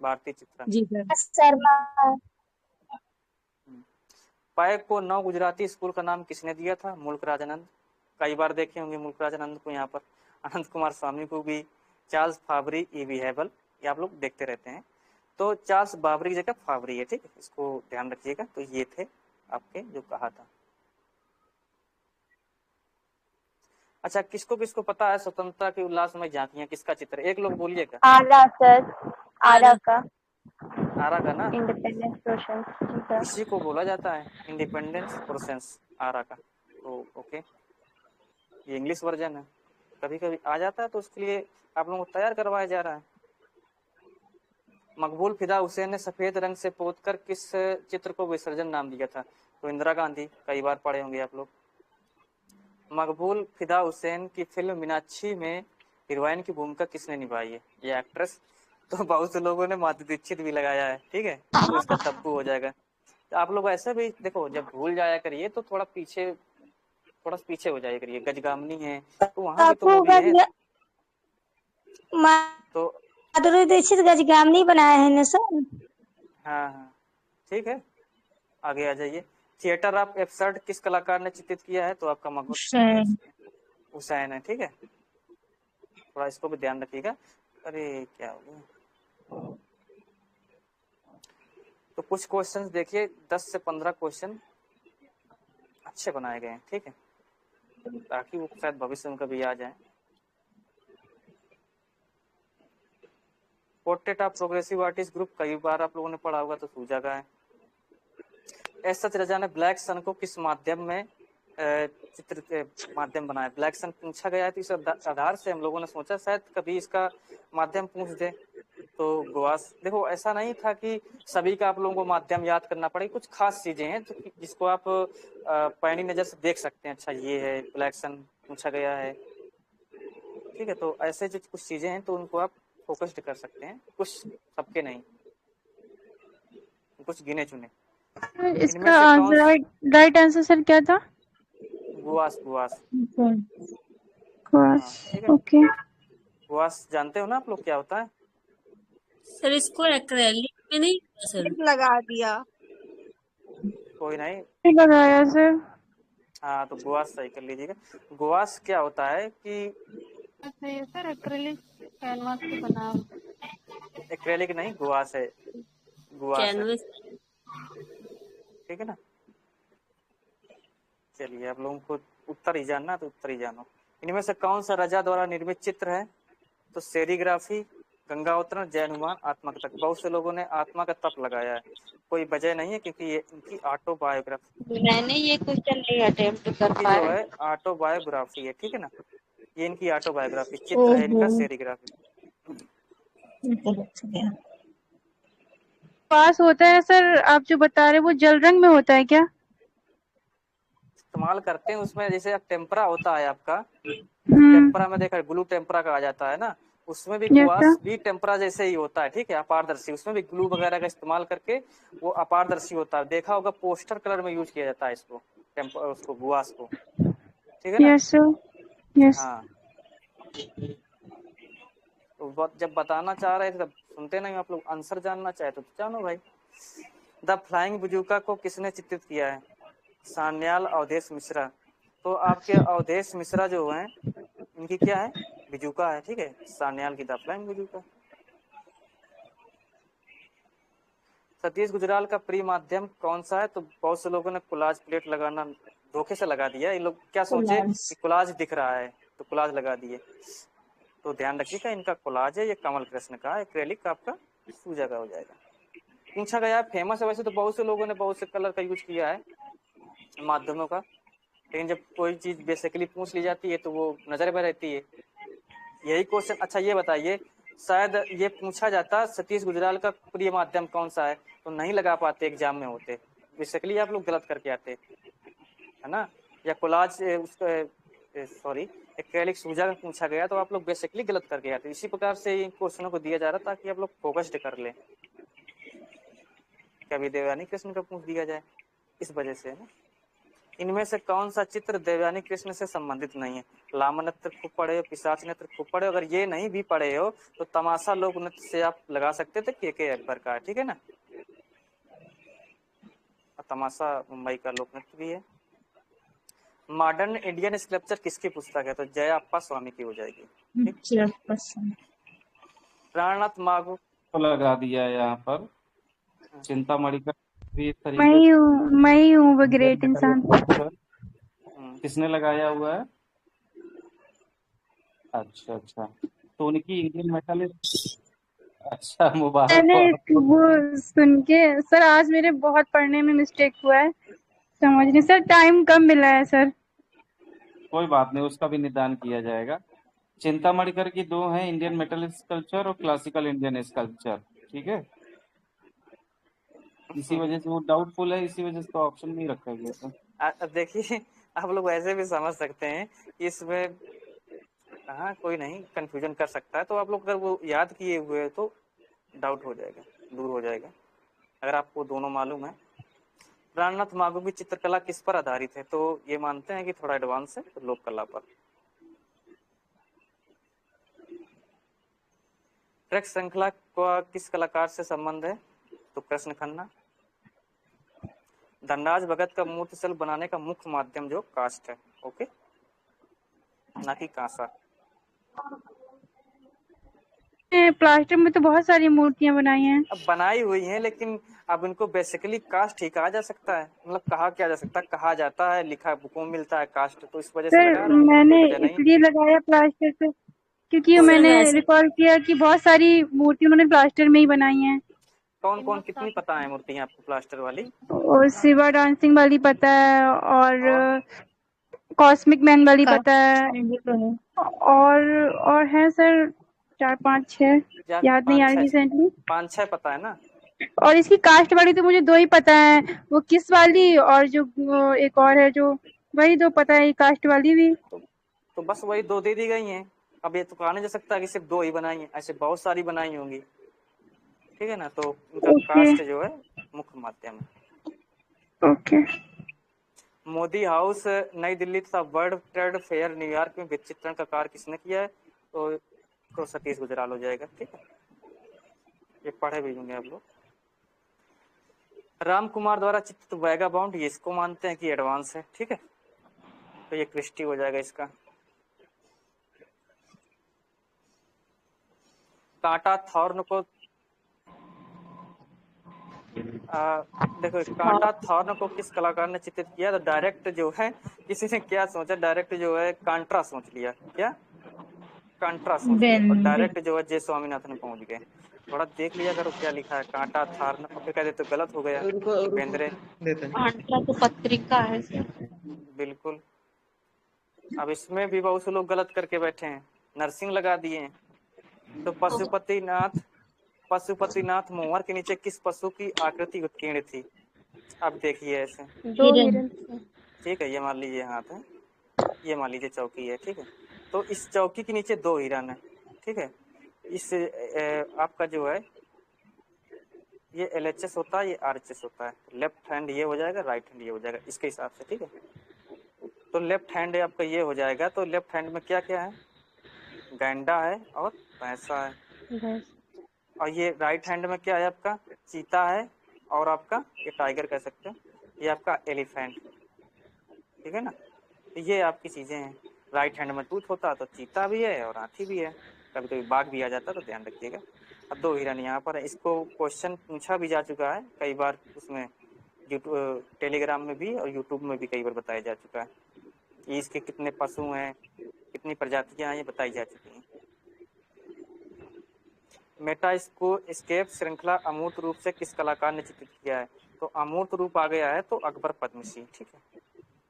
भारतीय चित्रांकन। जी सर। पायक को 9 गुजराती स्कूल का नाम किसने दिया था? मुल्क राजानंद। कई बार देखे होंगे मुल्क राजानंद को यहाँ पर। अनंत कुमार स्वामी को भी, चार्ल्स फावरी, ईवी हैबल, ये आप लोग देखते रहते हैं। तो चार्ल्स बाबरी की जगह फावरी है, ठीक है, इसको ध्यान रखिएगा। तो ये थे आपके जो कहा था। अच्छा, किसको किसको पता है स्वतंत्रता के उल्लास में झांकियां किसका चित्र? एक लोग बोलिएगा। आरा सर, आरा का आरा का ना, इंडिपेंडेंस प्रोसेस। जी सर। इसी को बोला जाता है इंडिपेंडेंस प्रोसेस, आरा का। तो ओके, ये इंग्लिश वर्जन है, कभी कभी आ जाता है तो उसके लिए आप लोगों को तैयार करवाया जा रहा है। मकबूल फिदा हुसैन ने सफेद रंग से पोतकर किस चित्र को विसर्जन नाम दिया था? तो इंदिरा गांधी। कई बार पढ़े होंगे आप लोग। मकबूल फिदा हुसैन की फिल्म मीनाक्षी में हीरोइन की भूमिका किसने निभाई है? ये एक्ट्रेस। तो बहुत से लोगों ने माधुरी दीक्षित भी लगाया है, ठीक है, तो इसका तब्बू हो जाएगा। तो आप लोग ऐसे भी देखो, जब भूल जाया करिए तो थोड़ा पीछे हो जाया करिए। गजगामनी है तो वहां भी तो मूवी है। तो माधुरी दीक्षित गजगामनी बनाया है ना सर? हाँ हाँ, ठीक है, आगे आ जाइए। थिएटर ऑफ एब्सर्ड किस कलाकार ने चित्रित किया है? तो आपका हुसैन। हुसैन है, ठीक है। थोड़ा इसको भी ध्यान रखिएगा। अरे क्या हो गया? तो कुछ क्वेश्चंस देखिए, 10 से 15 क्वेश्चन अच्छे बनाए गए हैं, ठीक है, ताकि वो शायद भविष्य में कभी आ जाए। Portrait of progressive artist group कई बार आप लोगों ने पढ़ा होगा, तो सूझा गया है। एस सच रजा ने ब्लैक सन को किस माध्यम में चित्र के माध्यम बनाया? ब्लैक सन पूछा गया है, तो इस आधार से हम लोगों ने सोचा शायद कभी इसका माध्यम पूछ दे। तो गुआस, देखो ऐसा नहीं था कि सभी का आप लोगों को माध्यम याद करना पड़े, कुछ खास चीजें हैं तो जिसको आप पैनी नजर से देख सकते हैं। अच्छा ये है, ब्लैक सन पूछा गया है, ठीक है। तो ऐसे जो कुछ चीजें हैं तो उनको आप फोकस्ड कर सकते हैं, कुछ सबके नहीं, कुछ गिने चुने। इसका राइट आंसर सर क्या था? गुआस, गुआस। ठीक है। ओके। गुआस जानते हो ना आप लोग क्या होता है? सर इसको एक्रेलिक में नहीं सर लगा दिया। कोई नहीं लगाया सर। हाँ, तो गुआस सही कर लीजिएगा। गुआस क्या होता है कि सर एक्रेलिक कैनवास पे बना। एक्रेलिक नहीं, गुआस है, गुआस है, कैनवस। ठीक है ना। चलिए, आप लोगों को उत्तर ही जानना तो उत्तर ही जानो। इनमें से कौन सा रजा द्वारा निर्मित चित्र है? तो सेरिग्राफी, गंगा अवतरण, जैन हनुमान, आत्मा का तप। बहुत से लोगों ने आत्मा का तप लगाया है, कोई वजह नहीं है, क्योंकि ये इनकी ऑटोबायोग्राफी, मैंने ये क्वेश्चन नहीं अटेम्प्ट कर जो पाया। है ऑटोबायोग्राफी है, ठीक है ना। ये इनकी ऑटोबायोग्राफी, चित्र है इनका सेरिग्राफी। पास होता है सर, आप जो बता रहे वो जल रंग में होता है क्या? इस्तेमाल करते हैं उसमें, जैसे टेम्परा होता है आपका, टेम्परा में देखा ग्लू टेम्परा कहा जाता है ना, उसमें भी गुआस भी टेम्परा जैसे ही होता है, ठीक है, अपारदर्शी। उसमें भी ग्लू वगैरह का इस्तेमाल करके वो अपारदर्शी होता है। देखा होगा पोस्टर कलर में यूज किया जाता है इसको, उसको गुआस को, ठीक है ना। Yes sir, yes. हाँ, तो जब बताना चाह रहे थे तब सुनते नहीं आप लोग। आंसर जानना चाहे तो जानो भाई। द फ्लाइंग बुजुका को किसने चित्रित किया है? सान्याल, अवधेश मिश्रा। तो आपके अवधेश मिश्रा जो हैं, इनकी क्या है? बिजुका है, ठीक है। सान्याल की द फ्लाइंग बुजुका। सतीश गुजराल का प्रिय माध्यम कौन सा है? तो बहुत से लोगों ने कोलाज प्लेट लगाना धोखे से लगा दिया। ये लोग क्या सोचे कि कोलाज दिख रहा है तो कोलाज लगा दिए। तो ध्यान रखिएगा, इनका कोलाज है, ये कमल कृष्ण का, एक्रेलिक का आपका सूजा का हो जाएगा। पूछा गया, फेमस है वैसे तो, बहुत से लोगों ने बहुत से कलर का यूज किया है माध्यमों का, लेकिन जब कोई चीज बेसिकली पूछ ली जाती है तो वो नजर में रहती है। यही क्वेश्चन, अच्छा ये बताइए, शायद ये पूछा जाता सतीश गुजराल का प्रिय माध्यम कौन सा है, तो नहीं लगा पाते, एग्जाम में होते, बेसिकली आप लोग गलत करके आते, है ना। या कोलाज सॉरी एक्रेलिक सूजा का पूछा गया तो आप लोग बेसिकली गलत करके आते। इसी प्रकार से इन क्वेश्चनों को दिया जा रहा ताकि आप लोग फोकस्ड कर लें, कभी देवयानी कृष्ण का पूछ दिया जाए, इस वजह से है ना। इनमें से कौन सा चित्र देवयानी कृष्ण से संबंधित नहीं है? लामा नृत्य खूब पढ़े हो, पिशाच नृत्य खूब पढ़े हो, अगर ये नहीं भी पढ़े हो तो तमाशा लोक नृत्य से आप लगा सकते थे, के अकबर का, ठीक है ना। तमाशा मुंबई का लोक नृत्य भी है। मॉडर्न इंडियन स्कल्पचर किसकी पुस्तक है? तो जयाप्पा स्वामी की हो जाएगी, ठीक। प्राणनाथ मागो तो लगा दिया है यहाँ पर, चिंतामणि का भी इस मैं ही हूँ वो ग्रेट इंसान। किसने लगाया हुआ है? अच्छा अच्छा, तो उनकी इंडियन मेटलिस्ट। अच्छा, मुबारक। मैंने वो सुन के सर, आज मेरे बहुत पढ़ने में मिस्टेक हुआ है, समझ नहीं सर, टाइम कम मिला है सर। कोई बात नहीं, उसका भी निदान किया जाएगा। चिंतामणिकर की दो हैं, इंडियन मेटल स्कल्पचर और क्लासिकल इंडियन स्कल्पचर, ठीक है। इसी वजह से वो डाउटफुल है, इसी वजह से तो ऑप्शन नहीं रखा गया था। अब देखिए, आप लोग ऐसे भी समझ सकते हैं इसमें, हाँ कोई नहीं कंफ्यूजन कर सकता है, तो आप लोग अगर वो याद किए हुए हैं तो डाउट हो जाएगा, दूर हो जाएगा, अगर आपको दोनों मालूम है। प्राणनाथ मागो की चित्रकला किस पर आधारित है? तो ये मानते हैं कि थोड़ा एडवांस है, तो लोक कला पर। ट्रैक श्रृंखला का किस कलाकार से संबंध है? तो कृष्ण खन्ना। धनराज भगत का मूर्ति शिल्प बनाने का मुख्य माध्यम जो काष्ठ है, ओके, ना कि कांसा। प्लास्टर में तो बहुत सारी मूर्तियां बनाई हैं। अब बनाई हुई हैं, लेकिन अब इनको बेसिकली कास्ट ही कहा जा सकता है, मतलब कहा क्या जा सकता है, कहा जाता है, लिखा बुकों में मिलता है कास्ट, तो इस वजह से सर लगा रहे हैं, मैंने कोई वजह नहीं। इसलिए लगाया प्लास्टर से क्योंकि कोई मैंने रिकॉल किया कि बहुत सारी मूर्ति उन्होंने प्लास्टर में ही बनाई हैं। कौन कौन कितनी पता है मूर्तियां आपको प्लास्टर वाली? और शिवा डांसिंग वाली पता है, और कॉस्मिक मैन वाली पता है, और है सर 4-5-6 याद नहीं आ रही रिसेंटली। 5-6 पता है ना। और इसकी कास्ट वाली तो मुझे 2 ही पता है, वो किस वाली और जो वो एक और है, जो वही 2 पता है, कास्ट वाली भी। तो बस वही 2 दे दी गई हैं। अब ये तो कहा नहीं जा सकता कि सिर्फ 2 ही बनाई हैं, ऐसे बहुत सारी बनाई होंगी, ठीक है ना। तो उनका कास्ट जो है मुख्य माध्यम है। ओके। मोदी हाउस नई दिल्ली तथा वर्ल्ड ट्रेड फेयर न्यूयॉर्क में चित्रण का कार्य किसने किया है? तो सतीश गुजराल हो जाएगा, ठीक है, ये पढ़े भी होंगे आप लोग। राम कुमार द्वारा चित्रित वैगा बाउंड, ये इसको मानते हैं कि एडवांस है, ठीक है, तो ये क्रिस्टी हो जाएगा इसका। कांटा थॉर्न को देखो, कांटा थॉर्न को किस कलाकार ने चित्रित किया? तो डायरेक्ट जो है, किसी ने क्या सोचा, डायरेक्ट जो है कांट्रा सोच लिया, क्या कांट्रा सोच लिया, और डायरेक्ट जो है जे स्वामीनाथन पहुंच गए। थोड़ा देख लिया करो क्या लिखा है, कांटा थॉर्न, और फिर कहते तो गलत हो गया, बेंद्रे। कांट्रा तो पत्रिका है सर। बिल्कुल, अब इसमें भी बहुत से लोग गलत करके बैठे हैं, नरसिंह लगा दिए हैं। तो पशुपतिनाथ मोहर के नीचे किस पशु की आकृति उत्कीर्ण थी? अब देखिए ऐसे, 2 हिरन। ठीक है, ये मान लीजिए हाथ है, ये मान लीजिए चौकी है, ठीक है, तो इस चौकी के नीचे 2 हिरन है, ठीक है। इस आपका जो है ये LHS होता है, ये RHS होता है, लेफ्ट हैंड ये हो जाएगा, राइट हैंड ये हो जाएगा इसके हिसाब से, ठीक है। तो लेफ्ट हैंड आपका ये हो जाएगा, तो लेफ्ट हैंड में क्या क्या है? गैंडा है और भैंसा है, और ये राइट हैंड में क्या है आपका? चीता है, और आपका ये टाइगर कह सकते हैं, ये आपका एलिफेंट, ठीक है ना। तो ये आपकी चीजें हैं। राइट हैंड में टूथ होता तो चीता भी है और हाथी भी है, कभी कभी बाघ भी आ जाता, तो ध्यान रखिएगा। अब 2 हिरन यहाँ पर है, इसको क्वेश्चन पूछा भी जा चुका है कई बार, उसमें टेलीग्राम में भी और यूट्यूब में भी कई बार बताया जा चुका है, ये इसके कितने पशु हैं, कितनी प्रजातियां हैं, ये बताई जा चुकी हैं। मेटास्केप श्रृंखला अमूर्त रूप से किस कलाकार ने चित्रित किया है? तो अमूर्त रूप आ गया है तो अकबर पद्मश्री, ठीक है।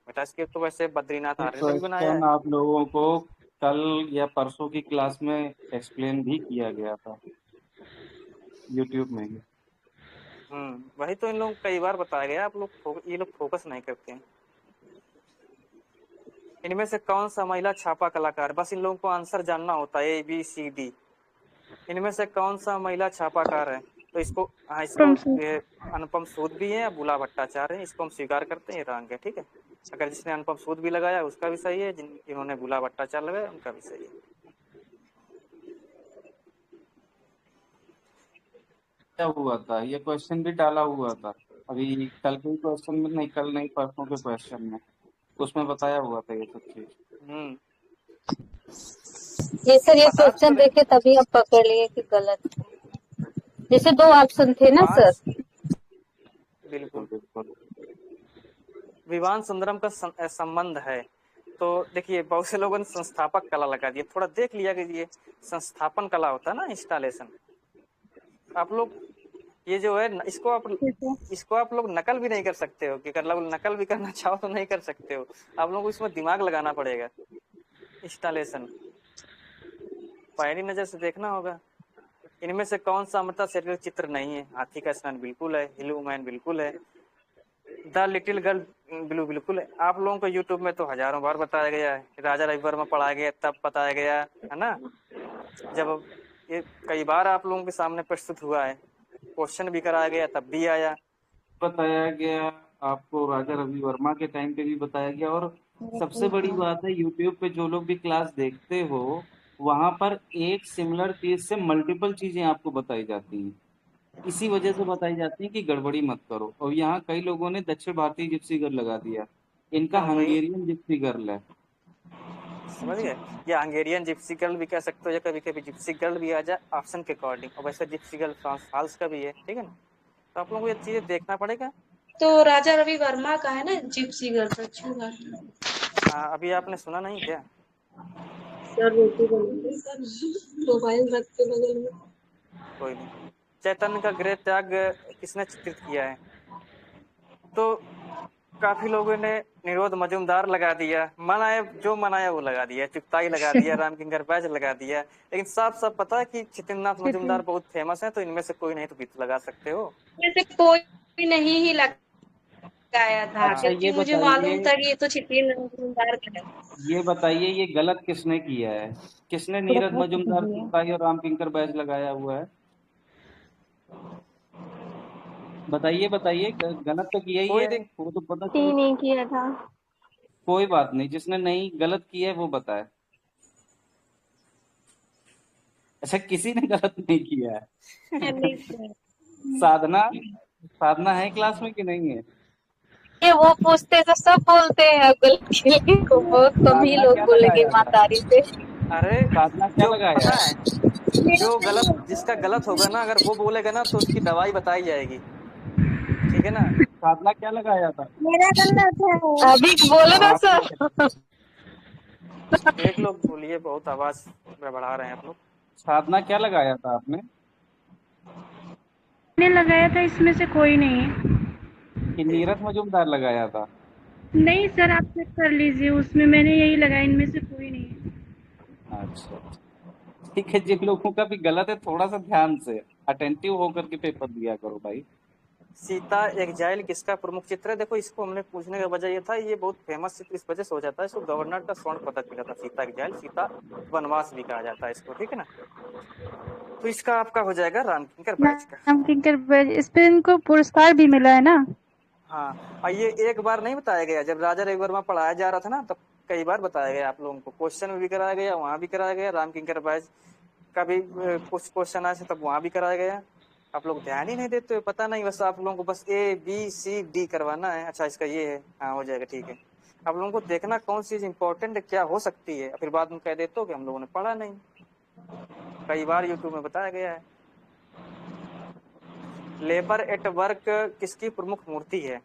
मेटास्केप तो वैसे बद्रीनाथ आर्य ने भी बनाया है। आप लोगों को कल या परसों की क्लास में एक्सप्लेन भी किया गया था यूट्यूब में ही। वही तो इन लोगों को कई बार बताया गया, आप लोग ये लोग फोकस नहीं करते हैं। इनमें से कौन सा महिला छापा कलाकार? बस इन लोगों को आंसर जानना होता है, ABCD। इनमें से कौन सा महिला छापाकार है? तो इसको अनुपम सूद भी है या बुला भट्टाचार्य है, इसको हम स्वीकार करते हैं, ये रंग है, ठीक है। अगर जिसने अनुपम सूद भी लगाया उसका भी सही है, जिन्होंने बुला भट्टाचार्य लगाया उनका भी सही है। क्या हुआ था, ये क्वेश्चन भी डाला हुआ था अभी कल के क्वेश्चन में, नहीं कल नहीं परसों के क्वेश्चन में, उसमें बताया हुआ था ये सब चीज। ये सर ये क्वेश्चन देखे तभी आप पकड़ लिए कि गलत है, जैसे 2 ऑप्शन थे ना सर। बिल्कुल बिल्कुल। विवान सुंदरम का संबंध है, तो देखिए बहुत से लोगों ने संस्थापक कला लगा दिया, थोड़ा देख लिया कि ये संस्थापन कला होता है ना, इंस्टॉलेशन। आप लोग ये जो है इसको आप लोग नकल भी नहीं कर सकते हो, कि नकल भी करना चाहो तो नहीं कर सकते हो, आप लोगों को इसमें दिमाग लगाना पड़ेगा। इंस्टॉलेशन पहली नजर से देखना होगा। इनमें से कौन सा अमृता शेरगिल चित्र नहीं है? हाथी का स्नान बिल्कुल है, हिलू मैन बिल्कुल है, द लिटिल गर्ल ब्लू बिल्कुल है। आप लोगों को यूट्यूब में तो हजारों बार बताया गया है, राजा रविवर्मा पढ़ाया गया तब बताया गया है ना, जब ये कई बार आप लोगों के सामने प्रस्तुत हुआ है, क्वेश्चन भी कराया गया तब भी आया, बताया गया आपको, राजा रवि वर्मा के टाइम पे भी बताया गया। और सबसे बड़ी बात है, यूट्यूब पे जो लोग भी क्लास देखते हो वहां पर एक सिमिलर चीज से मल्टीपल चीजें आपको बताई जाती हैं। इसी वजह से बताई जाती है कि गड़बड़ी मत करो। और यहाँ कई लोगों ने दक्षिण भारतीय जिप्सी गर्ल लगा दिया, इनका हाँ वही हंगेरियन जिप्सी गर्ल है। समझ गए, या हंगेरियन जिप्सी गर्ल भी कह सकते हो, या कभी कभी जिप्सी गर्ल भी आ जाए ऑप्शन के अकॉर्डिंग। और वैसे जिप्सी गर्ल फ्रांस हाल्स का भी है, ठीक है ना। तो आप लोगों को ये चीजें देखना पड़ेगा। तो राजा रवि वर्मा का है ना जिप्सी गर्ल, अच्छी बात है। हाँ, अभी आपने सुना नहीं क्या? सर रोटी बनाइए, मोबाइल रख के बगल में। कोई नहीं। चैतन्य का गृह त्याग किसने चित्रित किया है? तो काफी लोगों ने निरोध मजूमदार लगा दिया, मनाया जो मनाया वो लगा दिया, चुगताई लगा दिया, रामकिंकर बैज लगा दिया। लेकिन साफ साफ पता है कि छितिंद्रनाथ मजूमदार बहुत फेमस है, तो इनमें से कोई नहीं तो भी लगा सकते हो। में से कोई नहीं ही लगाया था, अच्छा क्योंकि ये मुझे मालूम बताइए, था कि ये तो छितिंद्र मजूमदार का है। ये बताइए ये गलत किसने किया है? किसने नीरज मजूमदार, चुगताई और रामकिंकर बैज लगाया हुआ है? बताइए बताइए, गलत तो किया ही कोई है, वो तो पता चल। नहीं किया था। कोई बात नहीं, जिसने नहीं गलत किया है वो बताए। अच्छा किसी ने गलत नहीं किया है। साधना, साधना है क्लास में कि नहीं है? ये वो पूछते तो सब बोलते हैं, गलत के को बहुत कम ही साधना लोग क्या बोलेंगे लगाया था? ईमानदारी से। अरे साधना क्या जो लगाया पता है? है, जो गलत जिसका गलत होगा ना, अगर वो बोलेगा ना तो उसकी दवाई बताई जाएगी, ठीक है ना। साधना क्या लगाया था? मेरा गलत है। अभी बोले ना आपने सर। एक लोग बोलिए, बहुत आवाज बढ़ा रहे हैं आप लोग। साधना क्या लगाया था आपने? मैंने लगाया था, इसमें से कोई नहीं है। कि नीरज मजूमदार लगाया था? नहीं सर, आप चेक कर लीजिए, उसमें मैंने यही लगाया, इनमें से कोई नहीं है। अच्छा ठीक है, जिन लोगों का भी गलत है थोड़ा सा ध्यान से अटेंटिव होकर के पेपर दिया करो भाई। सीता एग्जाइल किसका प्रमुख चित्र है? देखो, इसको हमने पूछने का वजह ये था, ये बहुत फेमस चित्र इस वजह से हो जाता है, इसको गवर्नर का स्वर्ण पदक मिला था। सीता एग्जाइल, सीता वनवास भी कहा जाता है इसको, ठीक है ना। तो इसका आपका हो जाएगा रामकिंकर बैच का। रामकिंकर बैज, इस पे इनको पुरस्कार भी मिला है ना। हाँ, और ये एक बार नहीं बताया गया, जब राजा रवि वर्मा पढ़ाया जा रहा था ना, तब कई बार बताया गया आप लोगों को, क्वेश्चन में भी कराया गया, वहाँ भी कराया गया। रामकिंकर बैच का भी कुछ क्वेश्चन आए थे तब वहाँ भी कराया गया। आप लोग ध्यान ही नहीं देते हो, पता नहीं, बस आप लोगों को बस ABCD करवाना है। अच्छा इसका ये है, हाँ हो जाएगा, ठीक है। आप लोगों को देखना कौन सी चीज इंपॉर्टेंट है, क्या हो सकती है, फिर बाद में कह देते हो कि हम लोगों ने पढ़ा नहीं। कई बार यूट्यूब में बताया गया है। लेबर एट वर्क किसकी प्रमुख मूर्ति है?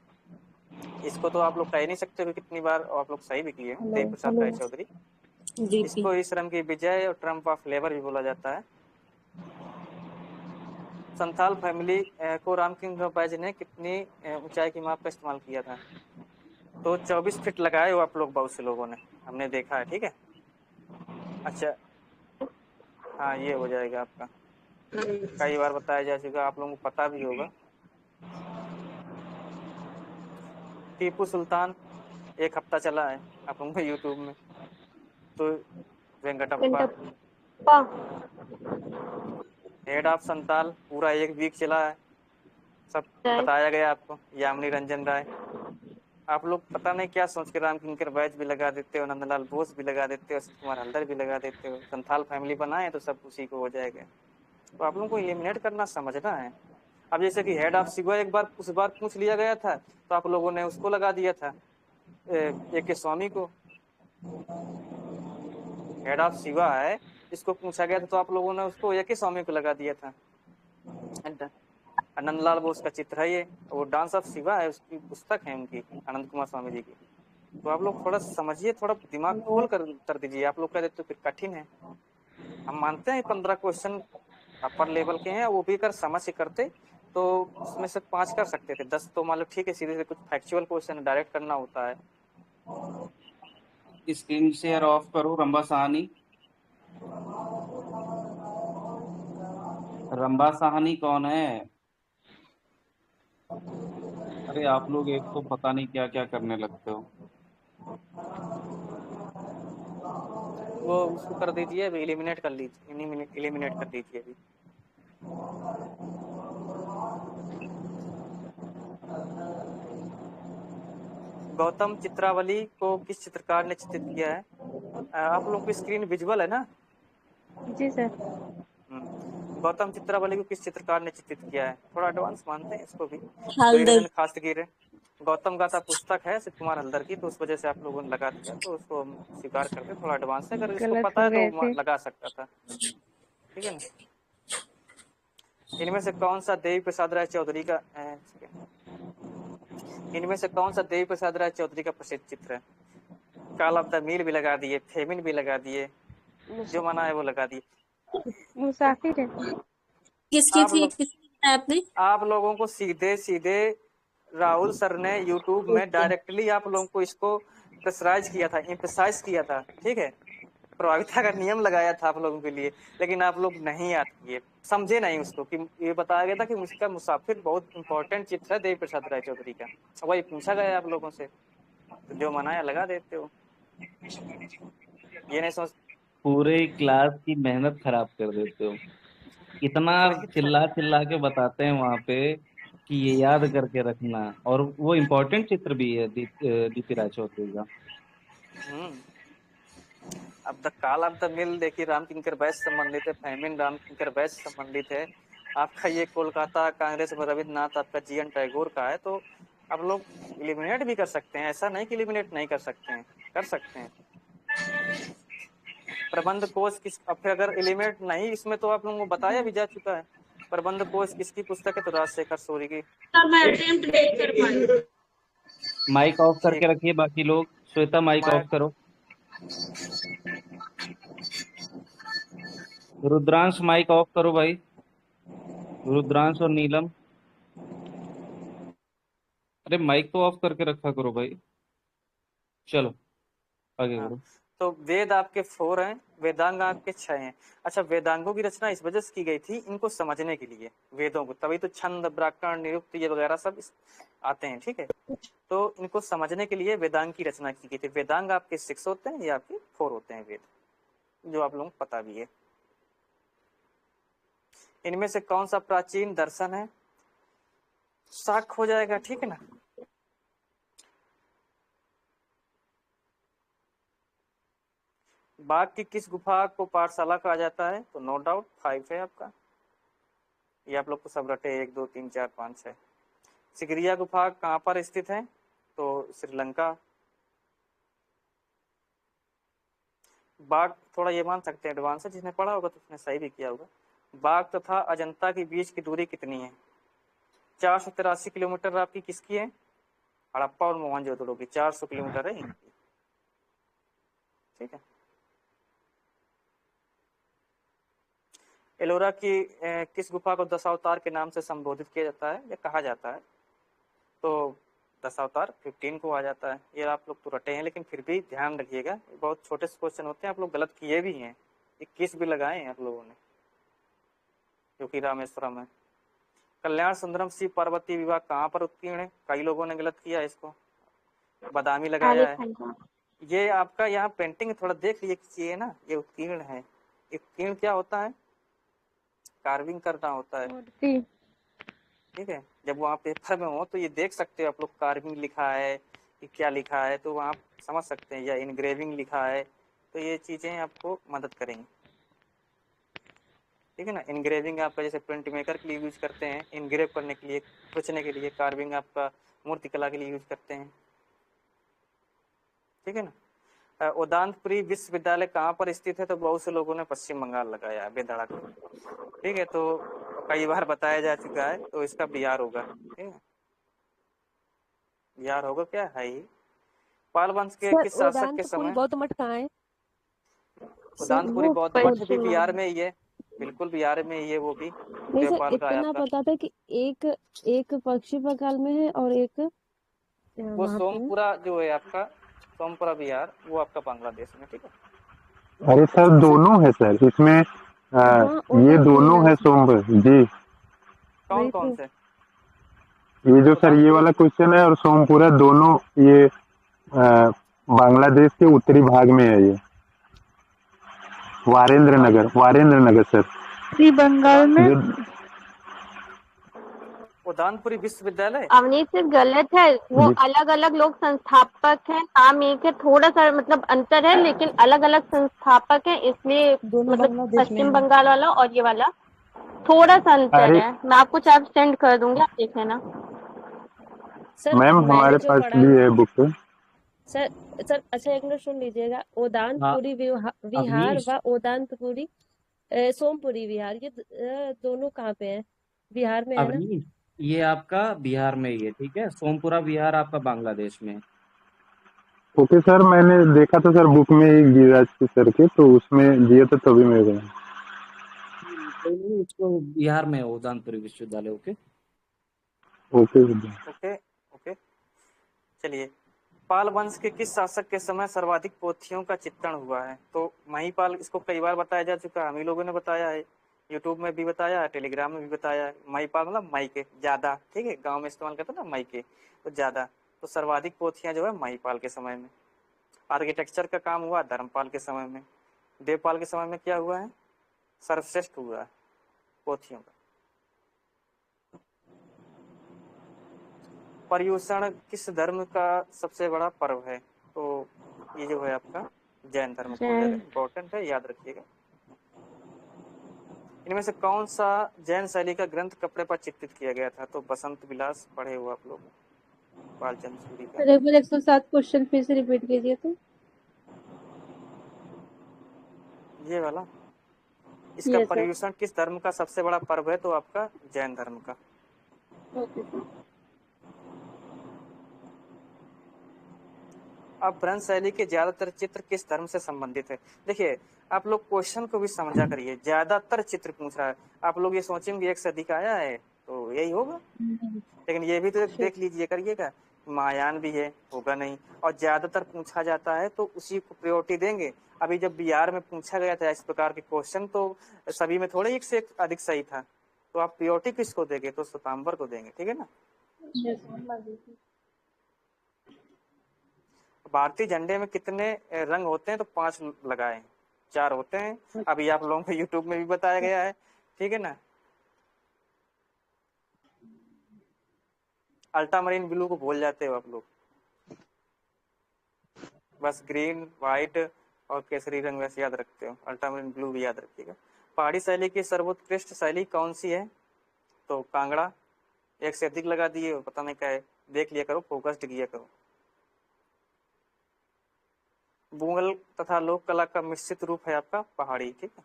इसको तो आप लोग कह नहीं सकते कि कितनी बार, आप लोग सही भी किए हैं, देव प्रसाद राय चौधरी। इसको इस श्रम की विजय और ट्रम्प ऑफ लेबर भी बोला जाता है। संथाल फैमिली को रामकिंकर बैज ने कितनी ऊंचाई की माप का इस्तेमाल किया था? तो 24 फीट लगाए हो आप लोग, बहुत से लोगों ने, हमने देखा है, ठीक है। अच्छा हाँ, ये हो जाएगा आपका, कई बार बताया जा चुका, आप लोगों को पता भी होगा। टीपू सुल्तान एक हफ्ता चला है आप लोगों को यूट्यूब में, तो वेंकटप्पा हेड ऑफ संताल पूरा 1 वीक चला है, सब बताया गया आपको। यामिनी रंजन राय, आप लोग पता नहीं क्या सोच के रामकिंकर बैच भी लगा देते हो, नंदलाल बोस भी लगा देते हो, कुमार हल्दर भी लगा देते हो। संथाल फैमिली बनाए तो सब उसी को हो जाएगा। तो आप लोगों को एलिमिनेट करना समझना है। अब जैसे कि हेड ऑफ सिवा एक बार उस बार पूछ लिया गया था, तो आप लोगों ने उसको लगा दिया था, AK स्वामी को। हेड ऑफ सिवा है, इसको पूछा गया था, तो आप लोगों ने उसको AK स्वामी को लगा दिया था। नंदलाल बोस का चित्र है ये, वो डांस ऑफ शिवा है, उसकी पुस्तक है उनकी, आनंद कुमार स्वामी जी की। तो आप लोग थोड़ा समझिए, थोड़ा दिमाग खोल कर उत्तर दीजिए। आप लोग कह देते तो फिर कठिन है, हम मानते हैं 15 क्वेश्चन अपर लेवल के हैं, वो भी अगर समझ से करते तो उसमें से 5 कर सकते थे, 10 तो मान लो ठीक है, सीधे से कुछ फैक्चुअल क्वेश्चन डायरेक्ट करना होता है। स्क्रीन शेयर ऑफ करो। रंबा साहनी, रंबा साहनी कौन है? अरे आप लोग एक तो पता नहीं क्या क्या करने लगते हो। वो उसको कर दीजिए, अभी एलिमिनेट कर लीजिए, एलिमिनेट कर दीजिए अभी। गौतम चित्रावली को किस चित्रकार ने चित्रित किया है? आप लोगों की स्क्रीन विजुअल है ना? जी सर। गौतम चित्रावली को किस चित्रकार ने चित्रित किया है? थोड़ा एडवांस मानते हैं इसको भी। हल्दर। खास्तगीर गौतम गाथा पुस्तक है शिव कुमार हल्दर की, तो उस वजह से आप लोगों ने लगा दिया, तो उसको हम स्वीकार करते। थोड़ा एडवांस है, अगर इसको गलत पता हो है गए तो थे। लगा सकता था, ठीक है ना। इनमें से कौन सा देवी प्रसाद राय चौधरी का इनमें से कौन सा देवी प्रसाद राय चौधरी का प्रसिद्ध चित्र है? कॉल ऑफ द मील भी लगा दिए, फेमिन भी लगा दिए, जो मना है वो लगा दिए। मुसाफिर है। किसकी थी, किसकी बताया आपने? आप लोगों को सीधे सीधे राहुल सर ने यूट्यूब में डायरेक्टली आप लोगों को इसको प्रेशराइज किया था, एम्फसाइज किया था, ठीक है। प्रभाविता का नियम लगाया था आप लोगों के लिए, लेकिन आप लोग नहीं याद किए, समझे नहीं उसको। कि ये बताया गया था कि उसका मुसाफिर बहुत इंपॉर्टेंट चित्र है देवी प्रसाद राय चौधरी का, वही पूछा गया आप लोगों से, तो जो मनाया लगा देते हो, ये नहीं समझ। पूरे क्लास की मेहनत खराब कर देते हो। इतना चिल्ला चिल्ला के बताते हैं वहां पे कि ये याद करके रखना, और वो इम्पोर्टेंट चित्र भी है डीपी राय चौधरी का। अब the call of the mill देखिए राम किंकर बैस संबंधित है, फेमिन राम किंकर बैस संबंधित है, आपका ये कोलकाता कांग्रेस में रविन्द्रनाथ आपका जीएन टैगोर का है। तो आप लोग इलिमिनेट भी कर सकते हैं, ऐसा नहीं कि इलिमिनेट नहीं कर सकते हैं, कर सकते हैं। प्रबंध कोश किस, अब फिर अगर एलिमेंट नहीं इसमें तो आप लोगों को बताया भी जा चुका है। प्रबंध कोश किसकी पुस्तक है? तो राजशेखर सूरी की। मैं अटेम्प्ट नहीं कर पाई। माइक ऑफ करके रखिए बाकी लोग। श्वेता माइक ऑफ करो। रुद्रांश माइक ऑफ करो भाई, रुद्रांश और नीलम। अरे माइक तो ऑफ करके रखा करो भाई। चलो आगे बढ़ो। तो वेद आपके 4 हैं, वेदांग आपके 6 हैं। अच्छा, वेदांगों की रचना इस वजह से की गई थी इनको समझने के लिए, वेदों को, तभी तो छंद व्याकरण निरुक्त ये वगैरह सब आते हैं, ठीक है। तो इनको समझने के लिए वेदांग की रचना की गई थी। वेदांग आपके 6 होते हैं, ये आपके 4 होते हैं वेद, जो आप लोगों को पता भी है। इनमें से कौन सा प्राचीन दर्शन है? शाक हो जाएगा, ठीक है ना। बाघ की किस गुफा को पाठशाला कहा जाता है? तो नो डाउट 5 है आपका, ये आप लोग को सब रटे 1 2 3 4 5 6। सिकरिया गुफा कहाँ पर स्थित है? तो श्रीलंका। बाघ थोड़ा ये मान सकते हैं एडवांस है, जिसने पढ़ा होगा तो उसने सही भी किया होगा। बाघ तथा अजंता के बीच की दूरी कितनी है? 483 किलोमीटर आपकी किसकी है? हड़प्पा और मोहनजोदड़ो की 400 किलोमीटर है इनकी, ठीक है। एलोरा की किस गुफा को दशावतार के नाम से संबोधित किया जाता है या कहा जाता है? तो दशावतार 15 को आ जाता है। ये आप लोग तो रटे हैं, लेकिन फिर भी ध्यान रखिएगा, बहुत छोटे से क्वेश्चन होते हैं, आप लोग गलत किए भी हैं। 21 भी लगाए हैं आप लोगों ने, क्योंकि रामेश्वरम है। कल्याण सुंदरम शिव पार्वती विवाह कहाँ पर उत्कीर्ण है? कई लोगों ने गलत किया इसको, बादामी लगाया है। ये आपका यहाँ पेंटिंग थोड़ा देख लीजिए ना, ये उत्कीर्ण है। उत्कीर्ण क्या होता है? कार्विंग करना होता है, ठीक है। जब वहाँ पेपर में हो तो ये देख सकते हो आप लोग, कार्विंग लिखा है कि क्या लिखा है, तो वहाँ समझ सकते हैं, या इनग्रेविंग लिखा है, तो ये चीजें आपको मदद करेंगी, ठीक है ना। इनग्रेविंग आपका जैसे प्रिंट मेकर के लिए यूज करते हैं, इनग्रेव करने के लिए, खींचने के लिए। कार्विंग आपका मूर्तिकला के लिए यूज करते हैं, ठीक है ना। उदानपुरी विश्वविद्यालय कहाँ पर स्थित है? तो बहुत से लोगों ने पश्चिम बंगाल लगाया, बेधड़क, ठीक है। तो कई बार बताया जा चुका है, तो इसका बिहार होगा, ठीक है। बिहार होगा, क्या है ही। पाल वंश के किस शासक के समय? बौद्ध मठ कहाँ है? उदानपुरी बौद्ध मठ भी बिहार में ही है, बिल्कुल बिहार में ही है वो भी। नहीं सर, इतना पता था कि एक पश्चिम बंगाल में है और एक वो सोमपुरा जो है आपका, सोमपुरा बिहार, वो आपका बांग्लादेश में, ठीक है। अरे सर दोनों है सर इसमें, ये दोनों है सोमपुर जी। कौन कौन से? ये जो सर ये वाला क्वेश्चन है और सोमपुरा दोनों ये बांग्लादेश के उत्तरी भाग में है। ये वारेंद्र नगर सर, उत्तरी बंगाल में। उदानपुरी विश्वविद्यालय अवनीत सर गलत है, वो अलग अलग लोग संस्थापक हैं, नाम एक है, थोड़ा सा मतलब अंतर है, लेकिन अलग अलग संस्थापक हैं, इसलिए मतलब पश्चिम बंगाल वाला और ये वाला थोड़ा सा अंतर अरे है, मैं आपको चार्ट सेंड कर दूंगी, आप देख लेना। सर मैम मैंने हमारे जो पास पढ़ा भी है बुक। सर सर अच्छा एक मिनट सुन लीजिएगा। हाँ ओदानपुरी विहार अवनीश, व ओदानपुरी सोमपुरी विहार, ये दोनों कहाँ पे हैं? बिहार में है ना? अवनीश ये आपका बिहार में ही है, ठीक है। सोमपुरा विहार आपका बांग्लादेश में है। ओके सर, मैंने देखा था सर बुक में ही गिरिराज के सर के, तो उसमें दिया था तभी मैं गया। कोई नहीं, उसको बिहार में है उदानपुरी विश्वविद्यालय। Okay okay okay okay. चलिए, पाल वंश के किस शासक के समय सर्वाधिक पोथियों का चित्रण हुआ है? तो महिपाल, इसको कई बार बताया जा चुका है, हम ही लोगों ने बताया है, यूट्यूब में भी बताया है, टेलीग्राम में भी बताया है। महिपाल मतलब मई के ज्यादा, ठीक है, गांव में इस्तेमाल करते हैं ना मई के, तो ज्यादा। तो सर्वाधिक पोथियां जो है महिपाल के समय में। आर्किटेक्चर का काम हुआ धर्मपाल के समय में। देवपाल के समय में क्या हुआ है? सर्वश्रेष्ठ हुआ है पोथियों का। पर्युषण किस धर्म का सबसे बड़ा पर्व है? तो ये जो है आपका जैन धर्म का हो जाएगा। इम्पोर्टेंट है, याद रखिएगा। इनमें से कौन सा जैन शैली का ग्रंथ कपड़े पर चित्रित किया गया था? तो बसंत विलास पढ़े हो आप लोग, बालचंद्र सूरी का। एक बार 107 क्वेश्चन फिर से रिपीट कीजिए तो। ये वाला, इसका यस सर। पर्युषण किस धर्म का सबसे बड़ा पर्व है? तो आपका जैन धर्म का। Okay sir. अब भ्रंश शैली के ज्यादातर चित्र किस धर्म से संबंधित है? देखिए, आप लोग क्वेश्चन को भी समझा करिए। ज्यादातर चित्र पूछ रहा है, आप लोग ये सोचेंगे एक से अधिक आया है तो यही होगा, लेकिन ये भी तो देख लीजिए करिएगा, महायान भी है, होगा नहीं। और ज्यादातर पूछा जाता है तो उसी को प्रायोरिटी देंगे। अभी जब बिहार में पूछा गया था इस प्रकार के क्वेश्चन, तो सभी में थोड़े एक से एक अधिक सही था, तो आप प्रायोरिटी किसको देंगे? तो श्वेतांबर को देंगे, ठीक है ना। भारतीय झंडे में कितने रंग होते हैं? तो 5 लगाए, 4 होते हैं। अभी आप लोगों को यूट्यूब में भी बताया गया है, ठीक है ना। अल्ट्रामरीन ब्लू को भूल जाते हो आप लोग, बस ग्रीन, व्हाइट और केसरी रंग वैसे याद रखते हो, अल्ट्रामरीन ब्लू भी याद रखिएगा। पहाड़ी शैली की सर्वोत्कृष्ट शैली कौन सी है? तो कांगड़ा। एक से अधिक लगा दिए, पता नहीं क्या है, देख लिया करो, फोकस्ड किया करो। मुगल तथा लोक कला का मिश्रित रूप है आपका पहाड़ी, ठीक है।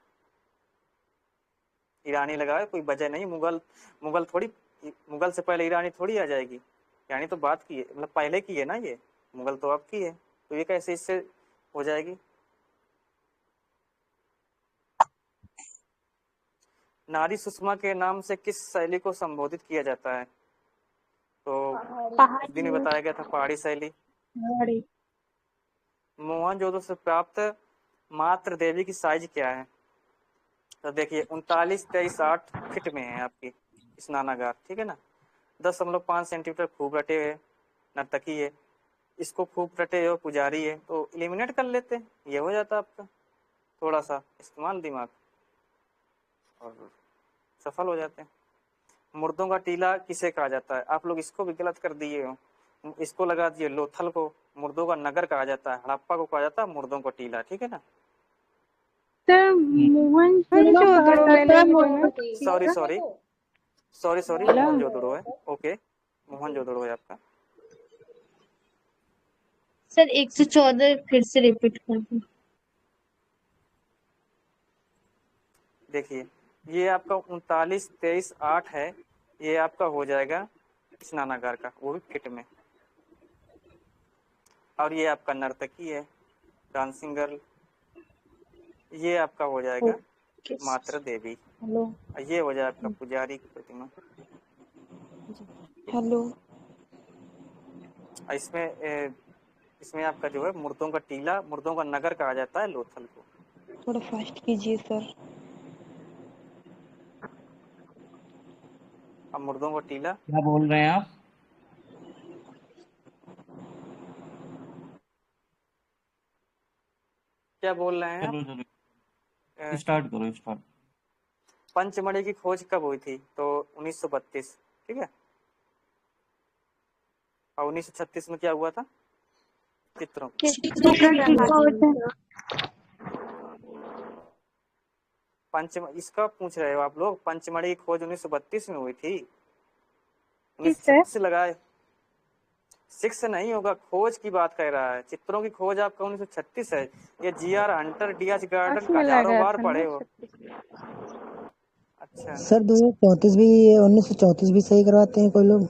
ईरानी लगाए, कोई वजह नहीं। मुगल थोड़ी, मुगल से पहले ईरानी थोड़ी आ जाएगी, यानी तो बात की है, मतलब पहले की है ना, ये मुगल तो आपकी है, तो ये कैसे इससे हो जाएगी? नारी सुषमा के नाम से किस शैली को संबोधित किया जाता है? तो इस दिन में बताया गया था पहाड़ी शैली। मोहनजोदड़ो से प्राप्त मात्र देवी की साइज क्या है? तो देखिए 39-23-8 फीट में है आपकी स्नानागार, ठीक है ना। 10.5 सेंटीमीटर खूब रटे हुए नर्तकी है, इसको खूब रटे हुए पुजारी है, तो एलिमिनेट कर लेते हैं, ये हो जाता आपका। थोड़ा सा इस्तेमाल दिमाग और सफल हो जाते हैं। मुर्दों का टीला किसे कहा जाता है? आप लोग इसको भी गलत कर दिए हो, इसको लगा दिए लोथल को। मुर्दों का नगर कहा जाता है, हड़प्पा को कहा जाता है मुर्दों का टीला, ठीक है ना। सर सॉरी मोहनजोदड़ो है, ओके, मोहनजोदड़ो है आपका। सर 114 फिर से रिपीट कर दूं। देखिए ये आपका 39-23-8 है, ये आपका हो जाएगा स्नानागार का, वो भी फिट में। और ये आपका नर्तकी है, डांसिंग गर्ल, ये आपका हो जाएगा मात्र देवी। हेलो, ये हो जाएगा आपका पुजारी की प्रतिमा। हेलो, इसमें आपका जो है मुर्दों का टीला, मुर्दों का नगर कहा जाता है लोथल को। थोड़ा फास्ट कीजिए सर। अब मुर्दों का टीला क्या बोल रहे हैं आप? क्या बोल रहे हैं? चलो स्टार्ट करो, स्टार्ट। पंचमढ़ी की खोज कब हुई थी? तो 1932, ठीक है। और 1936 में क्या हुआ था? चित्रों इसका पूछ रहे हो आप लोग। पंचमढ़ी की खोज 1932 में हुई थी। ठीक है 1936 लगाए, 6 नहीं होगा, खोज की बात कर रहा है। चित्रों की खोज आपका 1936 है। ये जी.आर. Hunter, D.H.. गार्डन पास में हजारों लगा बार था पढ़े ना हो। 36। अच्छा, सर 2034 भी 1934 भी सही करवाते हैं कोई लोग।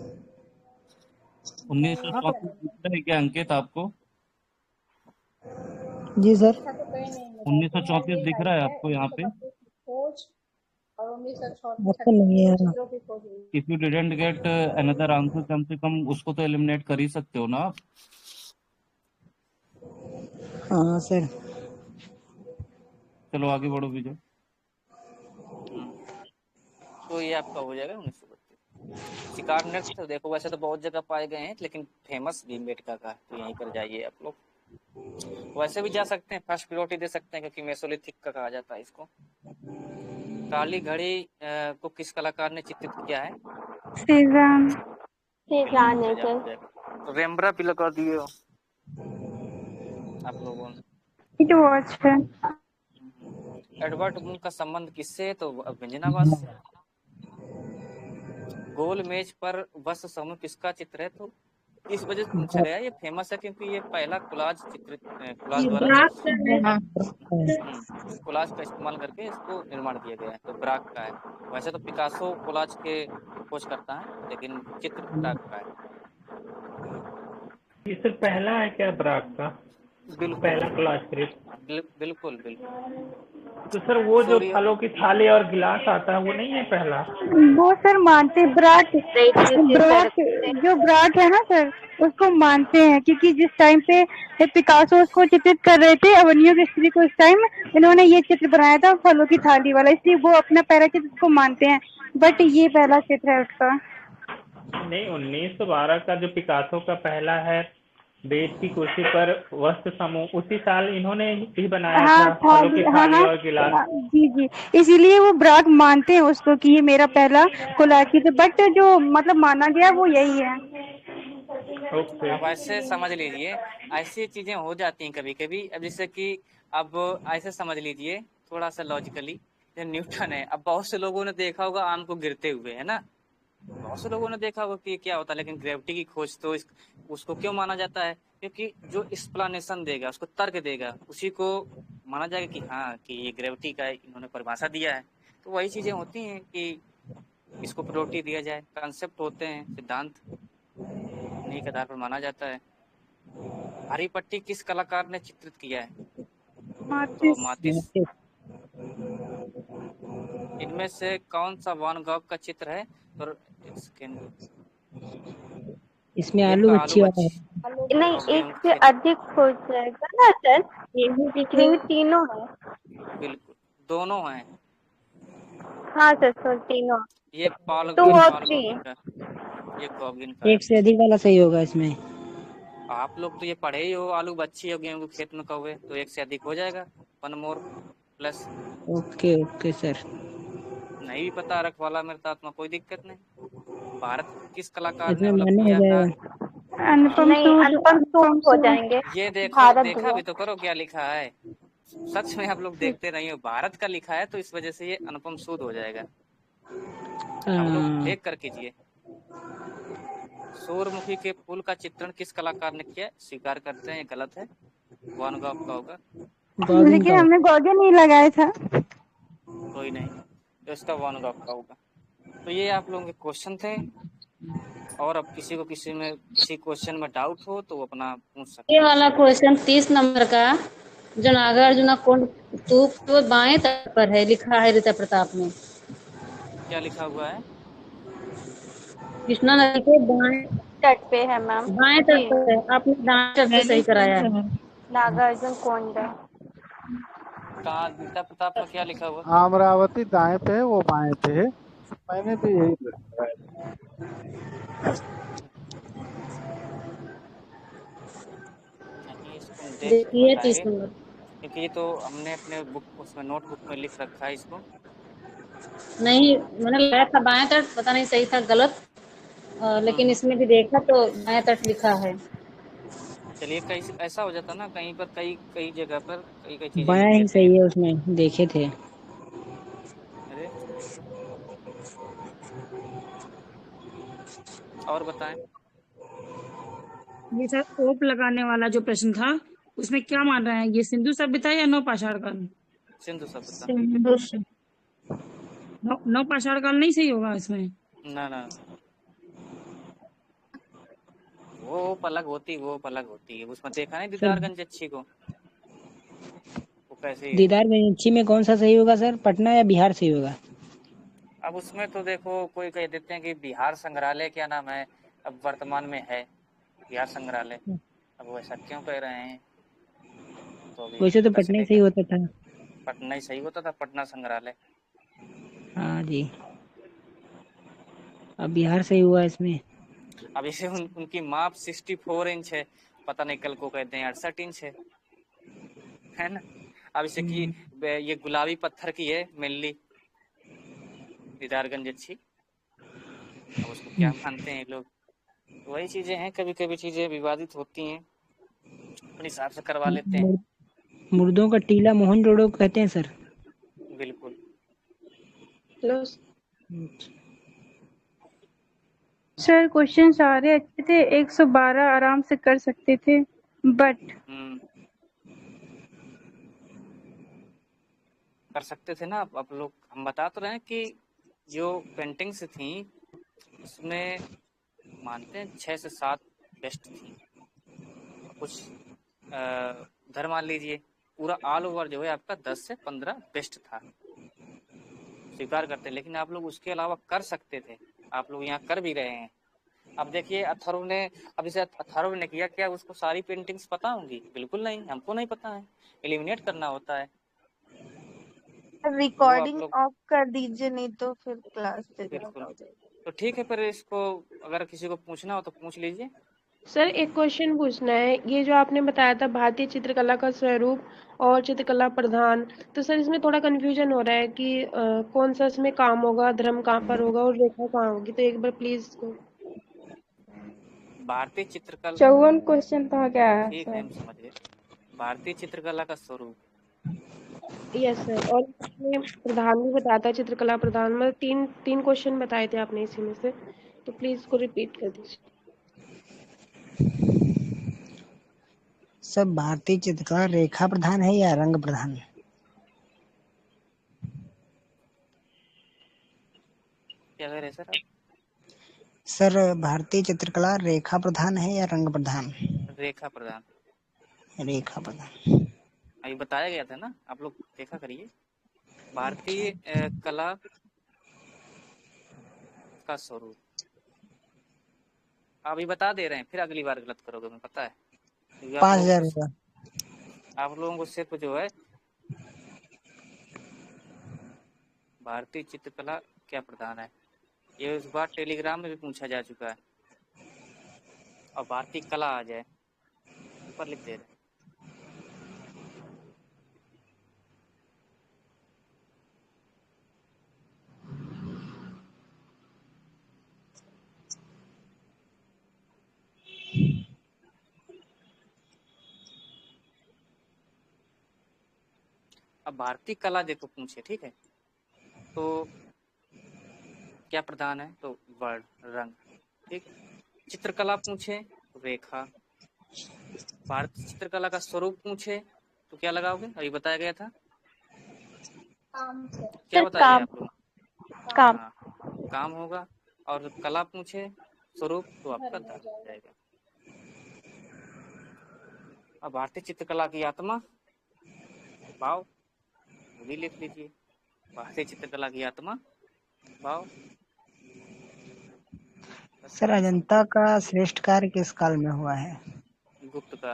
1934 दिख रहा है क्या अंकित आपको? जी सर। 1934 दिख रहा है आपको यहाँ पे? आपको नहीं है। If you didn't get another answer, कम से कम उसको तो एलिमिनेट कर ही सकते हो ना आप। हाँ सर। चलो आगे बढ़ो विजय। तो ये आपका हो जाएगा 1932। शिकार नृत्य तो देखो वैसे तो बहुत जगह पाए गए हैं, लेकिन फेमस भीमबेटका का, तो यहीं पर जाइए आप लोग। वैसे भी जा सकते हैं, फर्स्ट प्रायोरिटी दे सकते हैं, क्योंकि मेसोलिथिक का कहा जाता है इसको। काली घड़ी को किस कलाकार ने चित्रित किया है? सीजन सीजन है हो सर। जाएगा। तो रेम्ब्रा भी लगा दिए हो आप लोगों ने। इट वॉच है। एडवर्ड मुंह का संबंध किससे? तो व्यंजनावाद से। गोल मेज पर वस्त्र समूह किसका चित्र है? तो इस वजह से पूछा गया, ये फेमस है क्योंकि ये पहला कोलाज चित्रित कोलाज द्वारा कोलाज का इस्तेमाल करके इसको निर्माण किया गया है। तो ब्राक का है। वैसे तो पिकासो कोलाज के खोज करता है, लेकिन चित्र ब्राक का है। ये सर पहला है क्या ब्राक का? बिल्कुल पहला कोलाज कृत। बिल्कुल बिल्कुल। तो सर वो जो फलों की थाली और गिलास आता है वो नहीं है पहला? वो सर मानते हैं ब्राट जो ब्राट है ना सर, उसको मानते हैं, क्योंकि जिस टाइम पे पिकासो उसको चित्रित कर रहे थे अवनियों की स्त्री को, उस टाइम इन्होंने ये चित्र बनाया था फलों की थाली वाला, इसलिए वो अपना पहला चित्र को मानते हैं। बट ये पहला चित्र है उसका। नहीं, 1912 का जो पिकासो का पहला है बेट की कुर्सी पर वस्त्र समूह, उसी साल इन्होंने ही बनाया था फलों की थाली और गिलास। जी, इसीलिए वो ब्राक मानते हैं उसको कि ये मेरा पहला कोलाज चित्र, बट जो मतलब माना गया वो यही है। अब ऐसे समझ लीजिए, ऐसी चीजें हो जाती हैं कभी कभी। अब जैसे कि अब ऐसे समझ लीजिए थोड़ा सा लॉजिकली, न्यूटन है। अब बहुत से लोगों ने देखा होगा आम को गिरते हुए, है ना, बहुत से लोगों ने देखा होगा कि क्या होता है, लेकिन ग्रेविटी की खोज तो उसको क्यों माना जाता है? क्योंकि जो एक्सप्लेनेशन देगा, उसको तर्क देगा, उसी को माना जाएगा कि हाँ कि ये ग्रेविटी का इन्होंने परिभाषा दिया है। तो वही चीजें होती हैं कि इसको प्रायोरिटी दिया जाए। कंसेप्ट होते हैं, सिद्धांत उन्हीं के आधार पर माना जाता है। हरी पट्टी किस कलाकार ने चित्रित किया है? तो मातिस। इनमें से कौन सा वान गॉग का चित्र है? तो इसमें आलू बच्ची वाला है। नहीं, एक से अधिक हो जाएगा ना सर, ये तीनों है। बिल्कुल, दोनों हैं। हाँ सर तीनों। ये टू और थ्री। ये गॉगिन का एक से अधिक वाला सही होगा इसमें। आप लोग तो ये पढ़े ही हो, आलू बच्ची हो गेहूं के खेत में कौवे, तो एक से अधिक हो जाएगा। 1 मोर प्लस। Okay sir. नहीं भी पता रखवाला मेरे आत्मा, कोई दिक्कत नहीं। भारत किस कलाकार ने इसमें मतलब मान्य किया हो था? जाएगा। अनुपम सूद हो जाएंगे। ये भारत देखा भी तो करो क्या लिखा है। सच में आप लोग देखते नहीं हो, भारत का लिखा है तो इस वजह से ये अनुपम सूद हो जाएगा। आप लोग देख कर कीजिए। सूर्यमुखी के फूल का चित्रण किस कलाकार ने किया? स्वीकार करते हैं ये गलत है, वान गॉग का होगा। लेकिन हमने गॉगल नहीं लगाया था। कोई नहीं, तो इसका वान गॉग का होगा। तो ये आप लोगों के क्वेश्चन थे। और अब किसी को किसी क्वेश्चन में डाउट हो तो वो अपना पूछ सकते ये वाला क्वेश्चन 30 नंबर का, जो नागार्जुन कुंड तूप तो बाएं तट पर है, लिखा है ऋचा प्रताप में। क्या लिखा हुआ है? कृष्णा नदी के बाएं तट पे है मैम। बाएं तट पे है, आपने दाएं तट पे सही कराया है। नागार्जुन कुंड। कहाँ ऋचा प्रताप में क्या लिखा हुआ? अमरावती दाएं पे है, वो बाएं पे है। मैंने भी यही लगाया। देखिए 30 नंबर, क्योंकि ये तो हमने अपने बुक उसमें नोटबुक में लिख रखा है इसको। नहीं मैंने लगाया था बाएं तट, पता नहीं सही था गलत, लेकिन इसमें भी देखा तो बाएं तट लिखा है। चलिए, कहीं ऐसा हो जाता ना, कहीं पर कई जगह पर कई चीजें बायां ही सही है, उसमें देखे थे। और बताएं। ये सर ओप लगाने वाला जो प्रश्न था उसमें क्या मान रहे हैं, ये सिंधु सभ्यता या नवपाषाण काल? सिंधु सभ्यता। नवपाषाण काल नहीं सही होगा इसमें? ना वो अलग होती, वो अलग होती है। उसमें देखा नहीं दीदारगंज अच्छी को, वो कैसे है। दीदारगंज में कौन सा सही होगा सर, पटना या बिहार सही होगा? अब उसमें तो देखो कोई कह देते हैं कि बिहार संग्रहालय क्या नाम है, अब वर्तमान में है बिहार संग्रहालय। अब वो ऐसा क्यों कह रहे हैं? तो अभी वैसे तो पटना ही सही होता था। पटना ही सही होता था, पटना संग्रहालय। हाँ जी, अब बिहार सही हुआ इसमें। अब इसे उनकी माप 64 इंच है, पता नहीं कल को कहते हैं 68 इंच है ना। अब इसे की ये गुलाबी पत्थर की है मेनली दीदारगंज अच्छी। अब उसको क्या मानते हैं लोग, वही चीजें हैं। कभी कभी चीजें विवादित होती हैं, अपने हिसाब से करवा लेते हैं। मुर्दों का टीला मोहनजोदड़ो कहते हैं सर। बिल्कुल। सर क्वेश्चन सारे अच्छे थे, 112 आराम से कर सकते थे, बट कर सकते थे ना आप लोग। हम बता तो रहे हैं कि जो पेंटिंग्स थी उसमें मानते हैं 6 से 7 बेस्ट थी। कुछ उधर मान लीजिए पूरा ऑल ओवर जो है आपका 10 से 15 बेस्ट था, स्वीकार करते हैं। लेकिन आप लोग उसके अलावा कर सकते थे, आप लोग यहाँ कर भी रहे हैं। अब देखिए अथर्व ने, अब इसे अथर्व ने किया क्या, उसको सारी पेंटिंग्स पता होंगी? बिल्कुल नहीं, हमको नहीं पता है, एलिमिनेट करना होता है। रिकॉर्डिंग ऑफ कर दीजिए, नहीं तो फिर क्लास बिल्कुल। तो ठीक है, फिर इसको अगर किसी को पूछना हो तो पूछ लीजिए। सर एक क्वेश्चन पूछना है, ये जो आपने बताया था भारतीय चित्रकला का स्वरूप और चित्रकला प्रधान, तो सर इसमें थोड़ा कंफ्यूजन हो रहा है कि कौन सा इसमें काम होगा, धर्म कहाँ पर होगा और रेखा कहाँ होगी, तो एक बार प्लीज इसको। भारतीय चित्रकला 54 क्वेश्चन था क्या है? ठीक है, हम समझ गए। भारतीय चित्रकला का स्वरूप, यस सर। और इसमें प्रधान भी बताया था, चित्रकला प्रधान, मतलब तीन क्वेश्चन बताए थे आपने इसी में से, तो प्लीज इसको रिपीट कर दीजिए। सब भारतीय चित्रकला रेखा प्रधान है या रंग प्रधान? क्या कह रहे सर आप? सर भारतीय चित्रकला रेखा प्रधान है या रंग प्रधान? रेखा प्रधान। रेखा प्रधान अभी बताया गया था ना, आप लोग देखा करिए। भारतीय कला का स्वरूप अभी बता दे रहे हैं, फिर अगली बार गलत करोगे, मैं पता है। 5000 रुपया आप लोगों को सिर्फ जो है भारतीय चित्रकला क्या प्रधान है, ये उस बार टेलीग्राम में भी पूछा जा चुका है। और भारतीय कला आ जाए, ऊपर लिख दे रहे। अब भारतीय कला देखो पूछे, ठीक है, तो क्या प्रधान है, तो वर्ण, रंग, ठीक। चित्रकला पूछे तो रेखा। भारतीय चित्रकला का स्वरूप पूछे तो क्या लगाओगे? अभी बताया गया था, क्या बताया गया आप लोग? काम। हाँ, काम होगा। और कला पूछे स्वरूप तो आपका धर्म हो जाएगा। अब भारतीय चित्रकला की आत्मा भाव, वो भी लिख लीजिए। भारतीय चित्रकला की आत्मा भाव। सर अजंता का श्रेष्ठ कार्य किस काल में हुआ है? गुप्त का।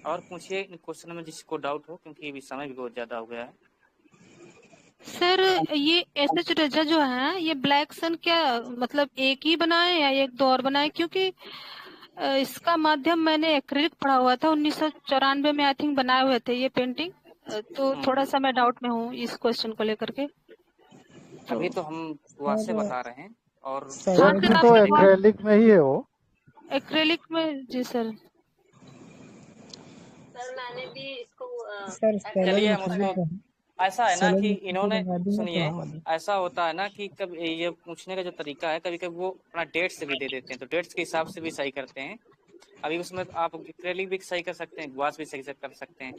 और पूछिए इन क्वेश्चन में जिसको डाउट हो, क्योंकि अभी समय भी बहुत ज्यादा हो गया है। सर ये एसएच रजा जो है, ये ब्लैक सन क्या मतलब एक ही बनाए या एक दो और बनाए? क्योंकि इसका माध्यम मैंने एक्रिलिक पढ़ा हुआ था, 1994 में आई थिंक बनाए हुए थे ये पेंटिंग, तो थोड़ा सा मैं डाउट में हूँ इस क्वेश्चन को लेकर के। अभी तो हम वासे बता रहे हैं। और तो एक्रेलिक में ही है वो, एक्रेलिक में। जी सर। सर मैंने भी इसको चलिए हम उसको ऐसा है ना कि सैलून इन्होंने, रंगवादी है सुनिए, प्रभाववादी। ऐसा होता है ना कि कभी ये पूछने का जो तरीका है, कभी कभी वो अपना डेट से भी दे देते हैं, तो डेट्स के हिसाब से भी सही करते हैं। अभी उसमें आप एक्रेलिक भी सही कर सकते हैं, गुआस भी सही से कर सकते हैं।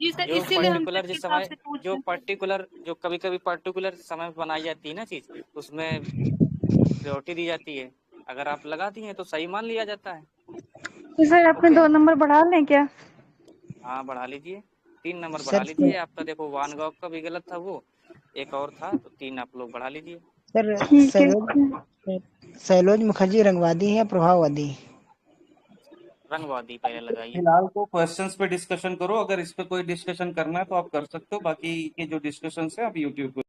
जी सर, जो इसीलिए हम पर्टिकुलर के जिस हिसाब समय, से पूछ जो रहे थे। पर्टिकुलर, जो कभी कभी पर्टिकुलर समय में बनाई जाती है ना चीज, उसमें प्रायोरिटी दी जाती है। अगर आप लगा दिए तो सही मान लिया जाता है। तो सर अपने ओके, 2 नंबर बढ़ा लें क्या? हाँ बढ़ा लीजिए, 3 नंबर बढ़ा सर लीजिए। आपका देखो वान गॉग का भी गलत था, वो एक और था, तो 3 आप लोग बढ़ा लीजिए। सर ठीक है। सैलोज मुखर्जी रंगवादी है या प्रभाववादी? रंगवादी पहले लगाइए। फिलहाल तो क्वेश्चंस पे डिस्कशन करो, अगर इस पे कोई डिस्कशन करना है तो आप कर सकते हो, बाकी के जो डिस्कशन है आप यूट्यूब पे